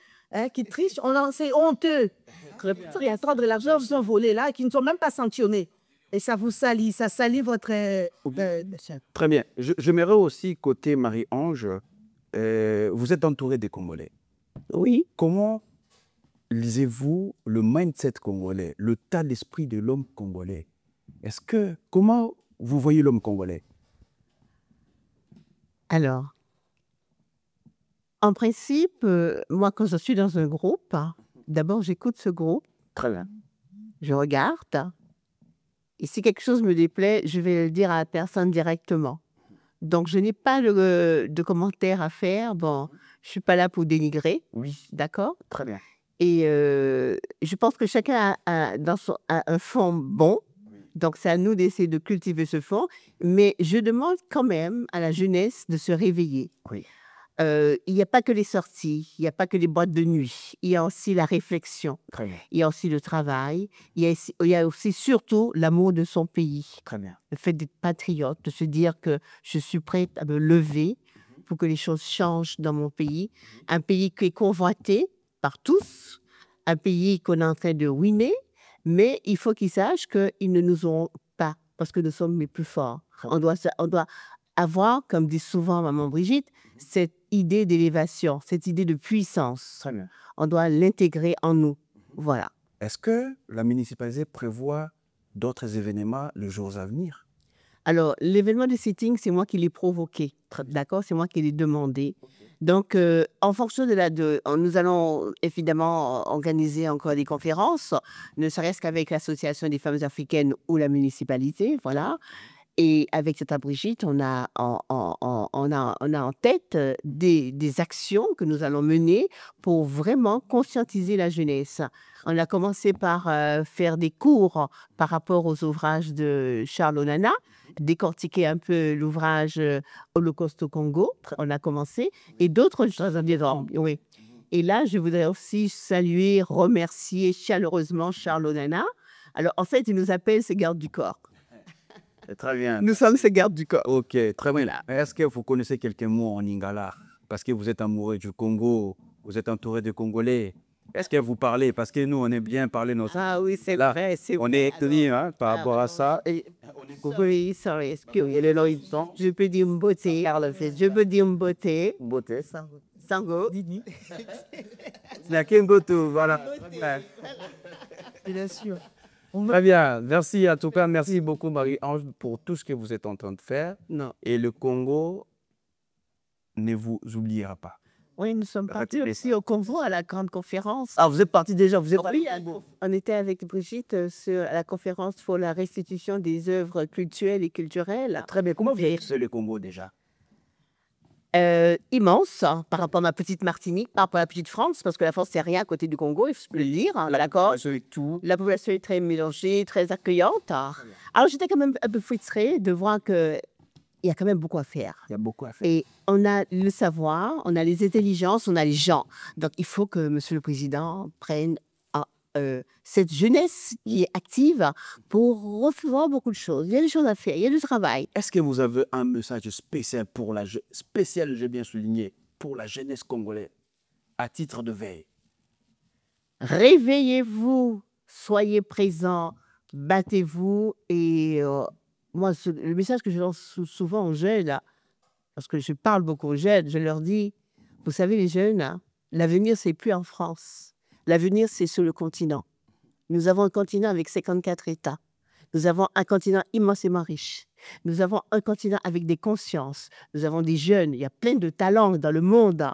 qui trichent. C'est honteux. Il y a trop de l'argent qui sont volés là et qui ne sont même pas sanctionnés. Et ça vous salit, ça salit votre... Très bien. J'aimerais aussi, côté Marie-Ange, vous êtes entouré des Congolais. Oui. Comment lisez-vous le mindset congolais, le tas d'esprit de l'homme congolais? Comment vous voyez l'homme congolais? Alors, en principe, moi, quand je suis dans un groupe, d'abord, j'écoute ce groupe. Très bien. Je regarde. Et si quelque chose me déplaît, je vais le dire à la personne directement. Donc, je n'ai pas de commentaires à faire. Bon, je ne suis pas là pour dénigrer. Oui. D'accord? Très bien. Et je pense que chacun a un fond bon. Donc, c'est à nous d'essayer de cultiver ce fond. Mais je demande quand même à la jeunesse de se réveiller. Oui. Il n'y a pas que les sorties, il n'y a pas que les boîtes de nuit. Il y a aussi la réflexion. Très bien. Il y a aussi le travail. Il y a aussi surtout l'amour de son pays. Très bien. Le fait d'être patriote, de se dire que je suis prête à me lever pour que les choses changent dans mon pays. Un pays qui est convoité par tous. Un pays qu'on est en train de ruiner. Mais il faut qu'ils sachent qu'ils ne nous auront pas parce que nous sommes les plus forts. On doit avoir, comme dit souvent maman Brigitte, cette idée d'élévation, cette idée de puissance. Très bien. On doit l'intégrer en nous. Voilà. Est-ce que la municipalité prévoit d'autres événements les jours à venir? Alors, l'événement de sitting, c'est moi qui l'ai provoqué. D'accord? C'est moi qui l'ai demandé. Donc, en fonction nous allons évidemment organiser encore des conférences, ne serait-ce qu'avec l'Association des femmes africaines ou la municipalité, voilà. Et avec Tata Brigitte, on a en tête des actions que nous allons mener pour vraiment conscientiser la jeunesse. On a commencé par faire des cours par rapport aux ouvrages de Charles Onana, décortiquer un peu l'ouvrage Holocauste au Congo. On a commencé. Et d'autres choses. Oui. Et là, je voudrais aussi saluer, remercier chaleureusement Charles Onana. Alors, en fait, il nous appelle ses gardes du corps. Très bien. Nous sommes ses gardes du corps. Ok, très bien. Est-ce que vous connaissez quelques mots en lingala? Parce que vous êtes amoureux du Congo, vous êtes entouré de Congolais. Est-ce que vous parlez? Parce que nous, on aime bien parler notre... Ah oui, c'est Là, vrai. on est étonné par rapport à ça. Oui, sorry, excusez. Je peux dire beauté, je peux dire beauté. Beauté. Sango. La Kengoto, voilà. Bien sûr. Très bien. Merci en tout cas. Merci beaucoup, Marie-Ange, pour tout ce que vous êtes en train de faire. Non. Et le Congo ne vous oubliera pas. Oui, nous sommes partis aussi au Congo à la grande conférence. Ah, vous êtes parti déjà, vous êtes Oui, on était avec Brigitte à la conférence pour la restitution des œuvres culturelles et culturelles. Très bien. Comment vous avez le Congo déjà? Immense par rapport à ma petite Martinique, par rapport à la petite France, parce que la France, c'est rien à côté du Congo, il faut le dire, d'accord? La population est très mélangée, très accueillante. Alors, j'étais quand même un peu frustrée de voir qu'il y a quand même beaucoup à faire. Il y a beaucoup à faire. Et on a le savoir, on a les intelligences, on a les gens. Donc, il faut que Monsieur le Président prenne cette jeunesse qui est active pour recevoir beaucoup de choses. Il y a des choses à faire, il y a du travail. Est-ce que vous avez un message spécial pour spécial, j'ai bien souligné, pour la jeunesse congolaise, à titre de veille? Réveillez-vous, soyez présents, battez-vous. Et moi, le message que je lance souvent aux jeunes, là, parce que je parle beaucoup aux jeunes, je leur dis, vous savez les jeunes, hein, l'avenir, c'est plus en France. L'avenir, c'est sur le continent. Nous avons un continent avec 54 États. Nous avons un continent immensément riche. Nous avons un continent avec des consciences. Nous avons des jeunes. Il y a plein de talents dans le monde.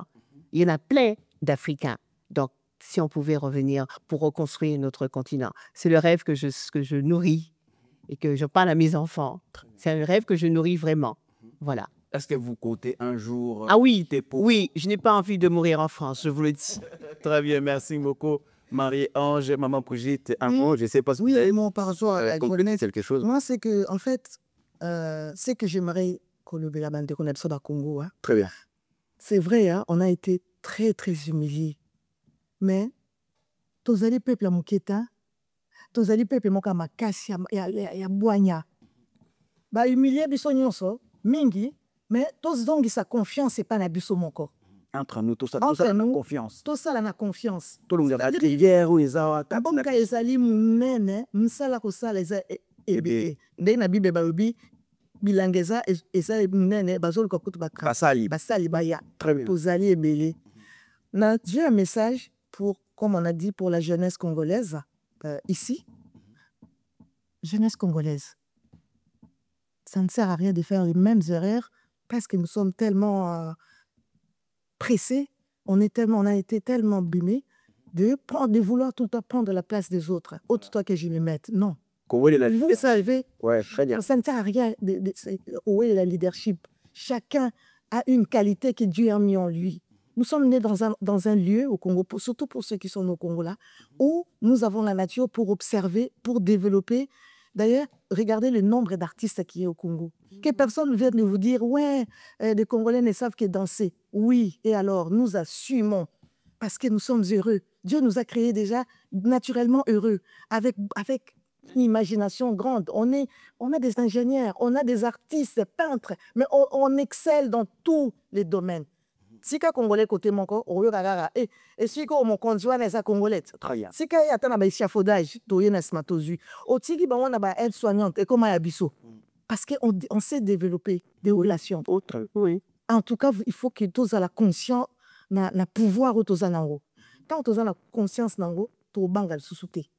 Il y en a plein d'Africains. Donc, si on pouvait revenir pour reconstruire notre continent, c'est le rêve que je nourris et que je parle à mes enfants. C'est un rêve que je nourris vraiment. Voilà. Est-ce que vous comptez un jour... Ah oui, oui, je n'ai pas envie de mourir en France, je vous le dis. Très bien, merci beaucoup. Marie-Ange, maman Brigitte, un mot, je ne sais pas si oui, mon par rapport à la connaissez quelque chose. Moi, c'est que, en fait, c'est que j'aimerais qu'on la bande qu'on ça au Congo. Hein. Très bien. C'est vrai, hein, on a été très, très humiliés. Mais, tous les peuples à Mouketa, tous les peuples à Makassi, à Boigna, bah, humilié, bisognoso, mingi, mais tous ont sa confiance, c'est pas na biso moko. Entre nous, tout ça, nous, confiance. Tout ça, la confiance. Tout le monde a dit hier ou ils ont... Abonka ezali munene, msala kosala eza ebe. Nde na Bible baobi bilangeza eza munene bazol kokutu bakra. Basali baya. Très bien. Tozali ebele. J'ai un message pour, comme on a dit, pour la jeunesse congolaise ici. Jeunesse congolaise. Ça ne sert à rien de faire les mêmes erreurs parce que nous sommes tellement pressés, on a été tellement abîmés de vouloir tout le temps prendre la place des autres. Autre toi que je me mette. Non. Où est la Vous savez, ouais, très bien. Ça ne sert à rien. Où est la leadership? Chacun a une qualité que Dieu a mis en lui. Nous sommes nés dans un lieu au Congo, surtout pour ceux qui sont au Congo là, où nous avons la nature pour observer, pour développer. D'ailleurs, regardez le nombre d'artistes qui est au Congo. Que personne ne vienne vous dire, ouais, les Congolais ne savent que danser. Oui, et alors, nous assumons, parce que nous sommes heureux. Dieu nous a créés déjà naturellement heureux, avec une imagination grande. On a des ingénieurs, on a des artistes, peintres, mais on excelle dans tous les domaines. Si ka Congolais côté mon corps, on regarde et si ka mon conjoint est Congolais. Très bien. Si ka y a un échafaudage, to y na smatozu. O tiki ba wana ba aide soignante et comment ya biso. parce qu'on sait développer des relations. Autre, oui. En tout cas, il faut que tous aient la conscience, na pouvoir au tous nango. Quand tous la conscience nango, to bangal sous-souté.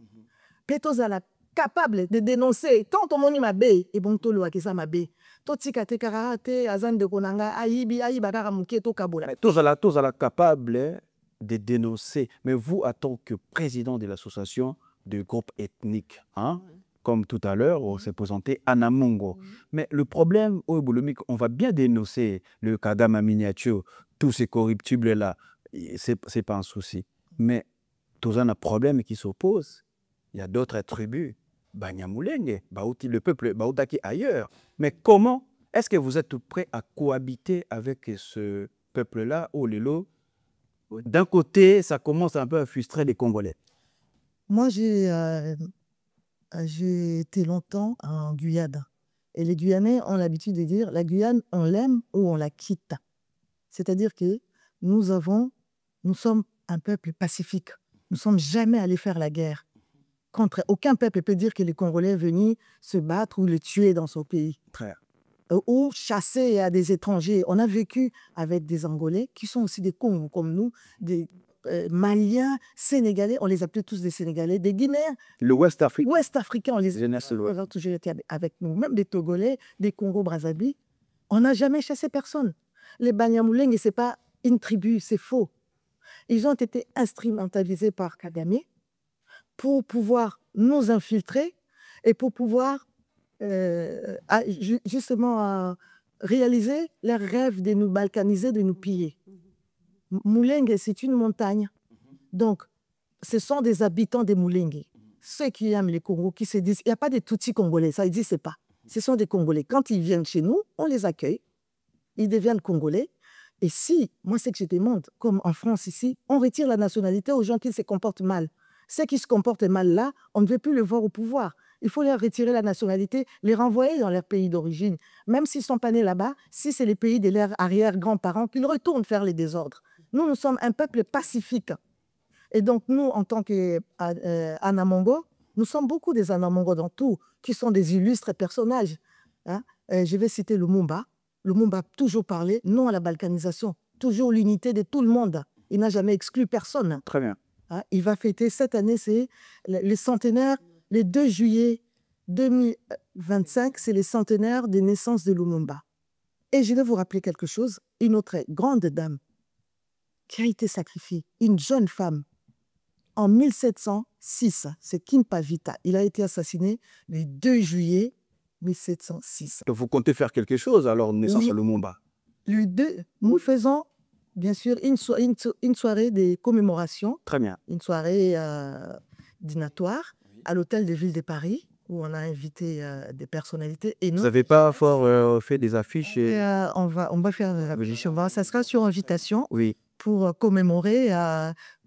Puis tous la capable de dénoncer. Quand on moni mabe, et bon to lo akisa mabe. To tikate karate, azan de konanga, aibi kara muke to kabola. Mais tous à la capable de dénoncer. Mais vous, en tant que président de l'association de groupes ethniques, hein, comme tout à l'heure, on s'est présenté Anamongo. Mais le problème au Boulomik, on va bien dénoncer le Kagama miniature, tous ces corruptibles-là, c'est pas un souci. Mais tout un problème qui s'oppose. Il y a d'autres tribus, Banyamulenge, Baouti, le peuple Baoutaki ailleurs. Mais comment est-ce que vous êtes prêts à cohabiter avec ce peuple-là, au Lelo? D'un côté, ça commence un peu à frustrer les Congolais. Moi, j'ai été longtemps en Guyane. Et les Guyanais ont l'habitude de dire, la Guyane, on l'aime ou on la quitte. C'est-à-dire que nous sommes un peuple pacifique. Nous ne sommes jamais allés faire la guerre. Aucun peuple peut dire que les Congolais venus se battre ou le tuer dans son pays. Très. Ou chasser à des étrangers. On a vécu avec des Angolais qui sont aussi des Congos comme nous, des Maliens, Sénégalais, on les appelait tous des Sénégalais, des Guinéens. Le West Afrique. Ouest africains, on les a toujours été avec nous, même des Togolais, des Congo-Brazzaville. On n'a jamais chassé personne. Les Banyamulenge, ce n'est pas une tribu, c'est faux. Ils ont été instrumentalisés par Kagame pour pouvoir nous infiltrer et pour pouvoir justement réaliser leur rêve de nous balkaniser, de nous piller. Mulenge, c'est une montagne. Donc, ce sont des habitants des Mulenge. Ceux qui aiment les Congos, qui se disent, il n'y a pas de Tutsis congolais, ça n'existe pas. Ce sont des Congolais. Quand ils viennent chez nous, on les accueille. Ils deviennent Congolais. Et si, moi, c'est que je demande, comme en France ici, on retire la nationalité aux gens qui se comportent mal. Ceux qui se comportent mal là, on ne veut plus les voir au pouvoir. Il faut leur retirer la nationalité, les renvoyer dans leur pays d'origine. Même s'ils ne sont pas nés là-bas, si c'est les pays de leurs arrière-grands-parents, qu'ils retournent faire les désordres. Nous sommes un peuple pacifique. Et donc, nous, en tant qu'Anamongo, nous sommes beaucoup des Anamongo dans tout, qui sont des illustres personnages. Hein? Je vais citer Lumumba. Lumumba a toujours parlé non à la balkanisation, toujours l'unité de tout le monde. Il n'a jamais exclu personne. Très bien. Hein? Il va fêter cette année, c'est le centenaire, le 2 juillet 2025, c'est le centenaire des naissances de Lumumba. Et je vais vous rappeler quelque chose, une autre grande dame qui a été sacrifiée, une jeune femme, en 1706, c'est Kimpavita. Il a été assassiné le 2 juillet 1706. Donc, vous comptez faire quelque chose, alors, naissance de Lumumba? Nous faisons, bien sûr, une soirée de commémoration. Très bien. Une soirée dînatoire à l'hôtel de Ville de Paris, où on a invité des personnalités. Et nous, vous n'avez pas fort fait des affiches on va faire des affiches. Ça sera sur invitation, oui, pour commémorer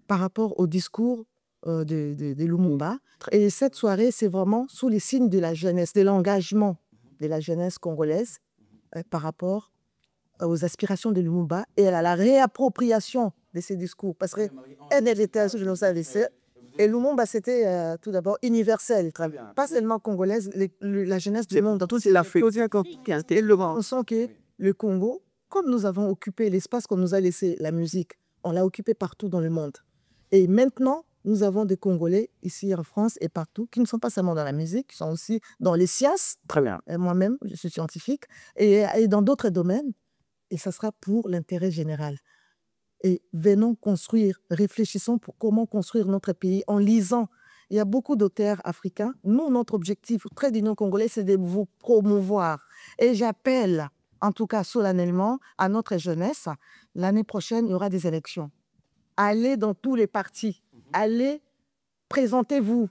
par rapport au discours de Lumumba. Et cette soirée, c'est vraiment sous les signes de la jeunesse, de l'engagement de la jeunesse congolaise par rapport aux aspirations de Lumumba et à la réappropriation de ses discours. Parce qu'elle était je nous avais laissé. Et Lumumba, c'était tout d'abord universel, pas seulement congolaise, la jeunesse du monde dans toute l'Afrique. On sent que le Congo, comme nous avons occupé l'espace qu'on nous a laissé, la musique, on l'a occupé partout dans le monde. Et maintenant, nous avons des Congolais ici en France et partout qui ne sont pas seulement dans la musique, qui sont aussi dans les sciences. Très bien. Moi-même, je suis scientifique, et dans d'autres domaines. Et ça sera pour l'intérêt général. Et venons construire, réfléchissons pour comment construire notre pays en lisant. Il y a beaucoup d'auteurs africains. Nous, notre objectif, Trait d'Union congolais, c'est de vous promouvoir. Et j'appelle, en tout cas solennellement, à notre jeunesse, l'année prochaine, il y aura des élections. Allez dans tous les partis. Allez, présentez-vous.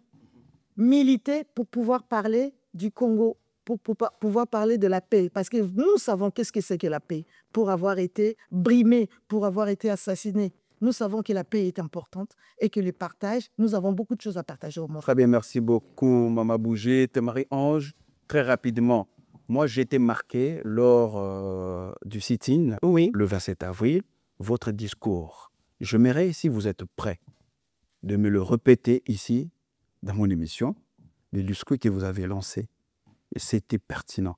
Militez pour pouvoir parler du Congo, pour pouvoir parler de la paix. Parce que nous savons qu'est-ce que c'est que la paix. Pour avoir été brimés, pour avoir été assassinés. Nous savons que la paix est importante et que le partage, nous avons beaucoup de choses à partager au monde. Très bien, merci beaucoup, Maman Bougé, Marie-Ange. Très rapidement, moi j'ai été marqué lors du sit-in, Oui. le 27 avril, votre discours. J'aimerais, si vous êtes prêts, de me le répéter ici, dans mon émission, le discours que vous avez lancé. Et c'était pertinent.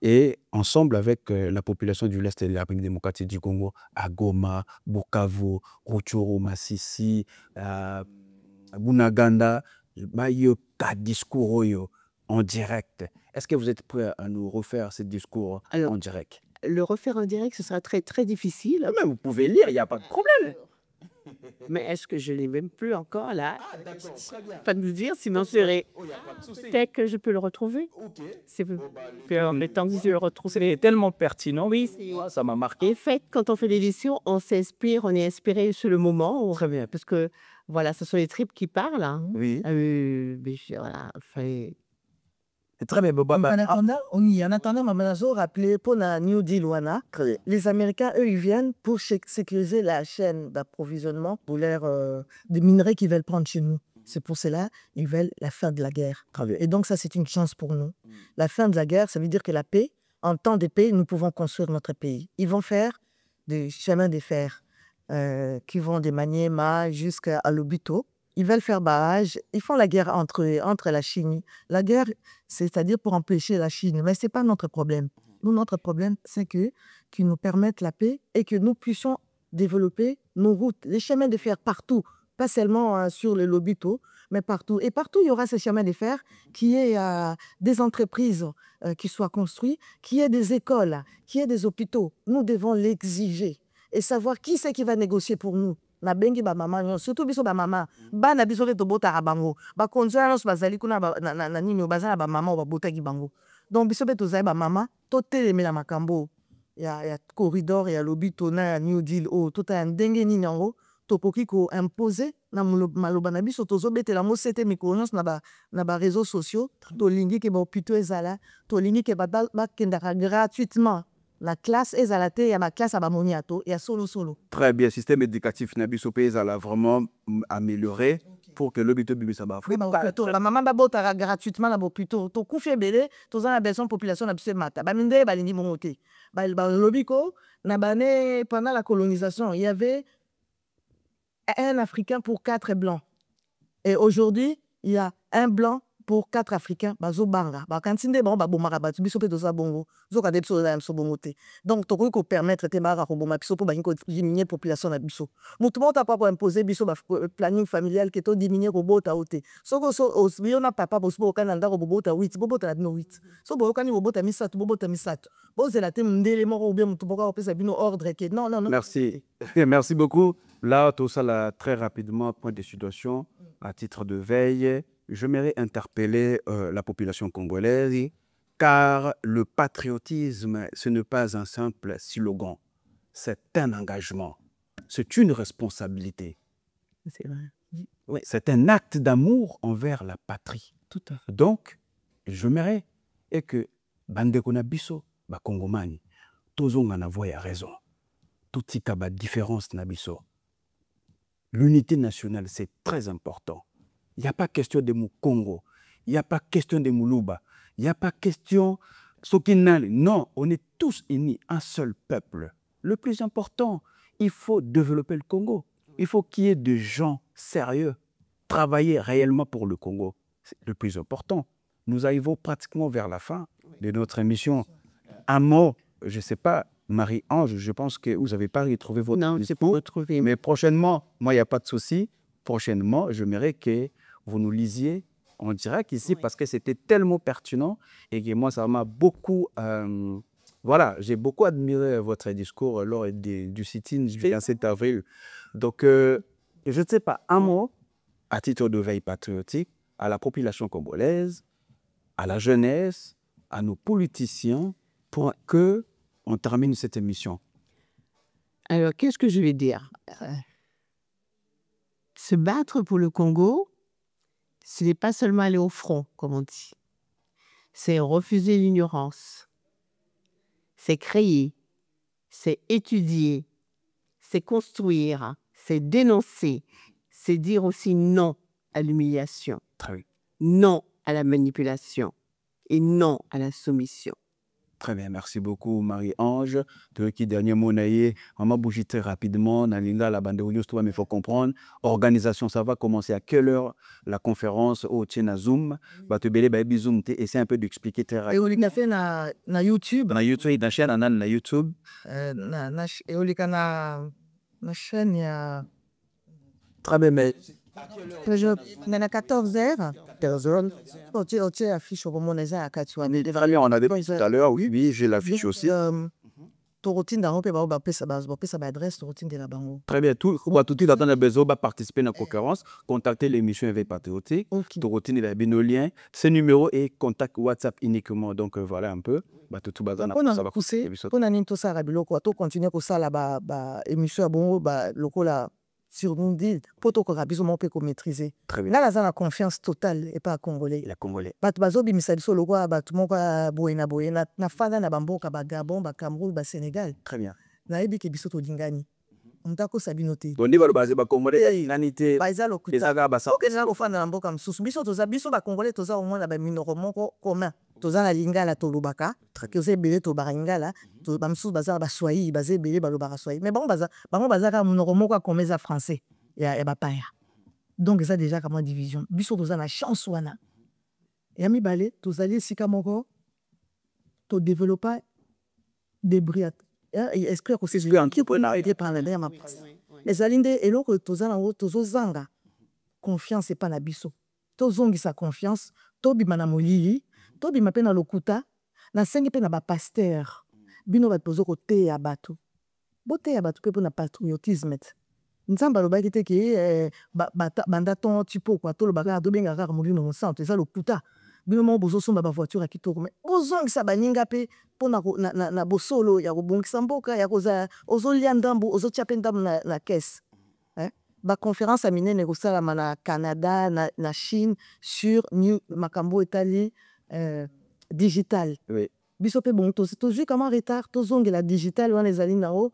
et ensemble avec la population du l'Est de la République démocratique du Congo, à Goma, Bukavu, Rutshuru, Masisi, Bunaganda, un discours en direct. Est-ce que vous êtes prêt à nous refaire ce discours Alors, en direct? le refaire en direct, ce sera très, très difficile. Mais vous pouvez lire, il n'y a pas de problème. Mais est-ce que je ne l'ai même plus encore là? Pas de nous dire, sinon c'est peut-être que je peux le retrouver. C'est le temps que je le retrouve. C'est tellement pertinent. Oui, Ça m'a marqué. en fait, quand on fait l'édition, on s'inspire, on est inspiré sur le moment. Très bien. Parce que, voilà, ce sont les tripes qui parlent. Hein. Oui. Voilà, C'est très bien. En attendant, Mamanazo rappelé pour la New Deal wana, les Américains, eux, ils viennent pour sécuriser la chaîne d'approvisionnement pour des minerais qu'ils veulent prendre chez nous. C'est pour cela ils veulent la fin de la guerre. Et donc ça, c'est une chance pour nous. La fin de la guerre, ça veut dire que la paix, en temps de paix, nous pouvons construire notre pays. Ils vont faire des chemins de fer qui vont de Maniema jusqu'à Lobito. Ils veulent faire barrage. Ils font la guerre entre la Chine. La guerre, c'est-à-dire pour empêcher la Chine. Mais ce n'est pas notre problème. Nous, notre problème, c'est qu'ils nous permettent la paix et que nous puissions développer nos routes, les chemins de fer partout. Pas seulement sur le Lobito, mais partout. Et partout, il y aura ces chemins de fer, qu'il y ait des entreprises qui soient construites, qu'il y ait des écoles, qu'il y ait des hôpitaux. Nous devons l'exiger et savoir qui c'est qui va négocier pour nous. Na bengi ba mama surtout biso ba mama bana biso ke tobotaka bango bakonzi nyonso bazali kuna na nini bazala ba mama babotaki bango donc biso mpe tozali ba mama totelemela makambo ya corridor ya Lobito na ya New Deal oyo totala ndenge nini yango tokoki koimpose na maloba na biso tozobetela yango sete mikolo nyonso na baréseaux sociaux tolingi ke bahôpitaux ezala tolingi ke bakendaka gratuitement. La classe est à la tête, il y a ma classe à Bamoniato, il y a solo. Très bien, système éducatif Nabiso Pays a vraiment amélioré pour que l'hôpital Bibi Saba. Oui, la maman babota gratuitement là plutôt. To koufe belé, to za la besoin population na bise mata. Ba minde ba lindi mongote. Ba lobiko na bané pendant la colonisation, il y avait un Africain pour 4 blancs. Et aujourd'hui, il y a un blanc pour 4 Africains, bazo banga. Ba kantinde bon ba bomaka batu biso pe toza bongo. Zo ka depso za mso bongote. Donc to ko permettre te mara ko boma biso po ba ko diminuer population na biso. Mutu monta pas pour imposer biso ba planning familial que to diminuer ko bota ote. Soko so osbio na papa bo so kana ndako bobota 8, bobota na bino 8. So bo kani bobota misatu, bobota misatu. Bo zela te mndele moko bien mutu boka opesa bino ordre que non. Merci. Merci beaucoup. Là tout ça là très rapidement point de situation à titre de veille. J'aimerais interpeller la population congolaise, car le patriotisme, ce n'est pas un simple slogan, c'est un engagement, c'est une responsabilité. c'est vrai. Oui. C'est un acte d'amour envers la patrie. Tout à fait. Donc, j'aimerais que Bandeko na biso, ba Kongomani, tozonga na voie à raison. Tout tika ba différence na biso. L'unité nationale, c'est très important. Il n'y a pas question de Congo, il n'y a pas question de Moulouba, il n'y a pas question Sokinali. Non, on est tous unis, un seul peuple. Le plus important, il faut développer le Congo. Il faut qu'il y ait des gens sérieux, travailler réellement pour le Congo. C'est le plus important. Nous arrivons pratiquement vers la fin de notre émission. Un mot, je ne sais pas, Marie-Ange, je pense que vous n'avez pas retrouvé votre Non, c'est pour retrouver. Mais prochainement, moi, il n'y a pas de souci. Prochainement, j'aimerais que vous nous lisiez en direct ici parce que c'était tellement pertinent et que moi, ça m'a beaucoup... voilà, j'ai beaucoup admiré votre discours lors du sit-in du 27 avril. Donc, je ne sais pas, un mot à titre de veille patriotique à la population congolaise, à la jeunesse, à nos politiciens pour qu'on termine cette émission. Alors, qu'est-ce que je vais dire? Se battre pour le Congo, ce n'est pas seulement aller au front, comme on dit. C'est refuser l'ignorance. C'est créer. C'est étudier. C'est construire. C'est dénoncer. C'est dire aussi non à l'humiliation. Très bien. Non à la manipulation. Et non à la soumission. Très bien, merci beaucoup Marie-Ange. Qui dernier mot naïe, on m'a bougé très rapidement. Nalinga la bande mais il faut comprendre. Organisation, ça va commencer à quelle heure la conférence au Tchena Zoom? Bah te belé baby Zoom, essaie un peu d'expliquer très Et rapidement. on l'a fait na YouTube. Na YouTube, na chaîne na YouTube. Et on l'a na chaîne il y a Très bien, mais il y a 14 heures. 14 heures. Tu affiches au moment des heures à 4 heures. on a des tout à l'heure, oui, j'ai l'affiche aussi. Ton routine d'arrêt, tu vas sa adresse, ton routine de la banque. Très bien, tout de suite, dans besoin de participer à la conférence, contacter l'émission Éveil Patriotique. Ton routine, il a bien nos liens. Ce numéro est contact WhatsApp uniquement. Donc voilà un peu. Tout bazar. On a poussé, on a tout ça, on continue comme ça, là, émission à bon, local sur Mundi, pour tout qu'on maîtriser. Très bien. Là, la confiance totale et pas congolais. La Congolais. Bazo bimisa biso lokwa tout le monde boyena na fanda na bamboka ba Gabon ba Cameroun ba Sénégal. Très bien. Na yebi ke biso to lingani. Mtako sabinote. Bondi ba baze ba Congolais nganité. Ba za lokuta. Ezaga basa. Ok za kofanda na mboka msusu biso ba Congolais toza au moins na ba minoro moko commun. Toza na lingala to lubaka. Toza belé to barangala. To ba msusu baza ba swahili bazé belé ba lubaka swahili. Mais bango baza ka minoro moko comme za français. Ya ba paya. Donc ça déjà comme division. Biso toza na chance wana. Yami balé, tous allés sika moko, to développer des briades. Esprit que c'est lui entrepreneur et par la dernière. Les alinde et l'autre tous allés tous zanga. Confiance et pas na biso. To zongi sa confiance, to bimana molili, to bimapena lokuta, na sengi pe na ba pasteur. Bino ba pozo côté ya bato. Boté ya bato pe na patriotisme. Nzamba lo bakite ki banda ton tipo quoi to lo baka do benga rare molino no centre ça lokuta. Bino mo bozo somba ba voiture à kitoko mais bozongisa baninga pe pona na bosolo ya kobongisa mboka ya koza ozolia ndambu ozotia pe ndambu na caisse. Ba conférence à minene ko sala na Canada na Chine sur new makambo etali digital. Oui. Biso pe bon to juste comment retard to zongela digital wana ezali nao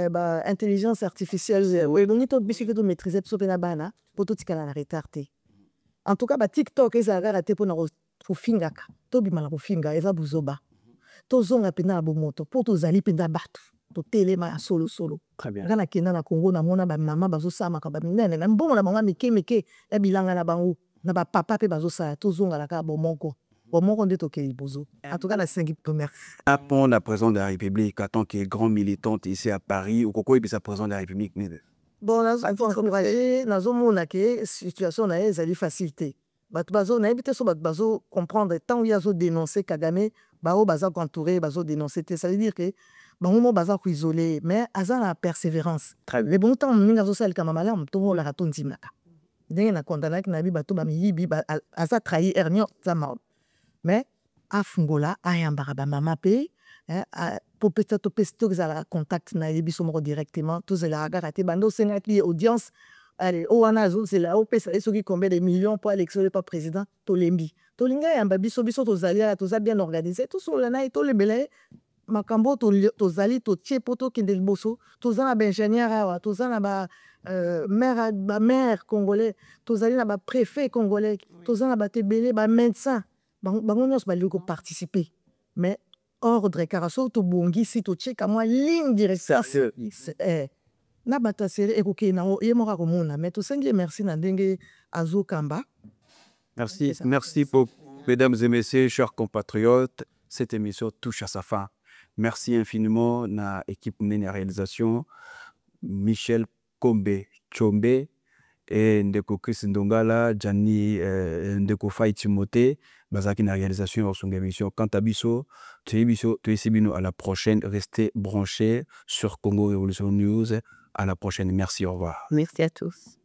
ba intelligence artificielle oui donc to biso ke to maîtriser biso pe na bana poto tikala na retard te. En tout cas ba TikTok ezala raté pona kofingaka to bimala kofinga eza buzoba to zonga pena na bomoto po to zali penda batu to telema solo très bien ngana kenda na Congo na mona ba mama bazo sama ka ba minene na mbongo na bango mike ya bilanga na bango na ba papa pe bazo sa to zonga la ka bomoko nde to ke bozo en tout cas la 5 première après la présidente de la République en tant que grande militante ici à Paris ou koko sa présidente de la République bon na zo mona ke situation na ezali facilité. Bato bazo na ebite so bato bazo comprendre tant il zo dénoncer Kagame bao baza entouré bazo dénoncer ça veut dire que bango mo baza ko isolé mais aza la persévérance mais bon temps ninga zo sel kama malamu to la ratonzi maka ndenge na condamner na bi bato ba miyibi aza trahi ernio zama mais afungola ayambara ba mama pe pour peut-être to za contact na yebiso moko directement to zela raté bando senati audience. Allez, on a c'est là, on peut ceux qui combien de millions pour électionner pas président, to lembi. To linga yamba biso to zalia, to za bien organisé, to so lana to le belé, makambo to zali to tie poto kende boso, to za na ingénieur to za na ba maire congolais, to zali na ba préfet congolais, to za na ba tebele ba médecin. Bango nyos ba liko participer. Mais ordre karaso to bongi si to tie kama ligne direction. Na batasere ekoke na ye moka komona mais to sengi merci na ndenge azokamba. Merci pour mesdames et messieurs chers compatriotes, cette émission touche à sa fin. Merci infiniment na équipe de réalisation Michel Kombe Chombe et Ndeko Chris Ndongala, Gianni Ndeko Fai Timothée, Bazaki na réalisation de son émission. Quant à Bisso, tu es à la prochaine. Restez branchés sur Congo Révolution News. À la prochaine. Merci, au revoir. Merci à tous.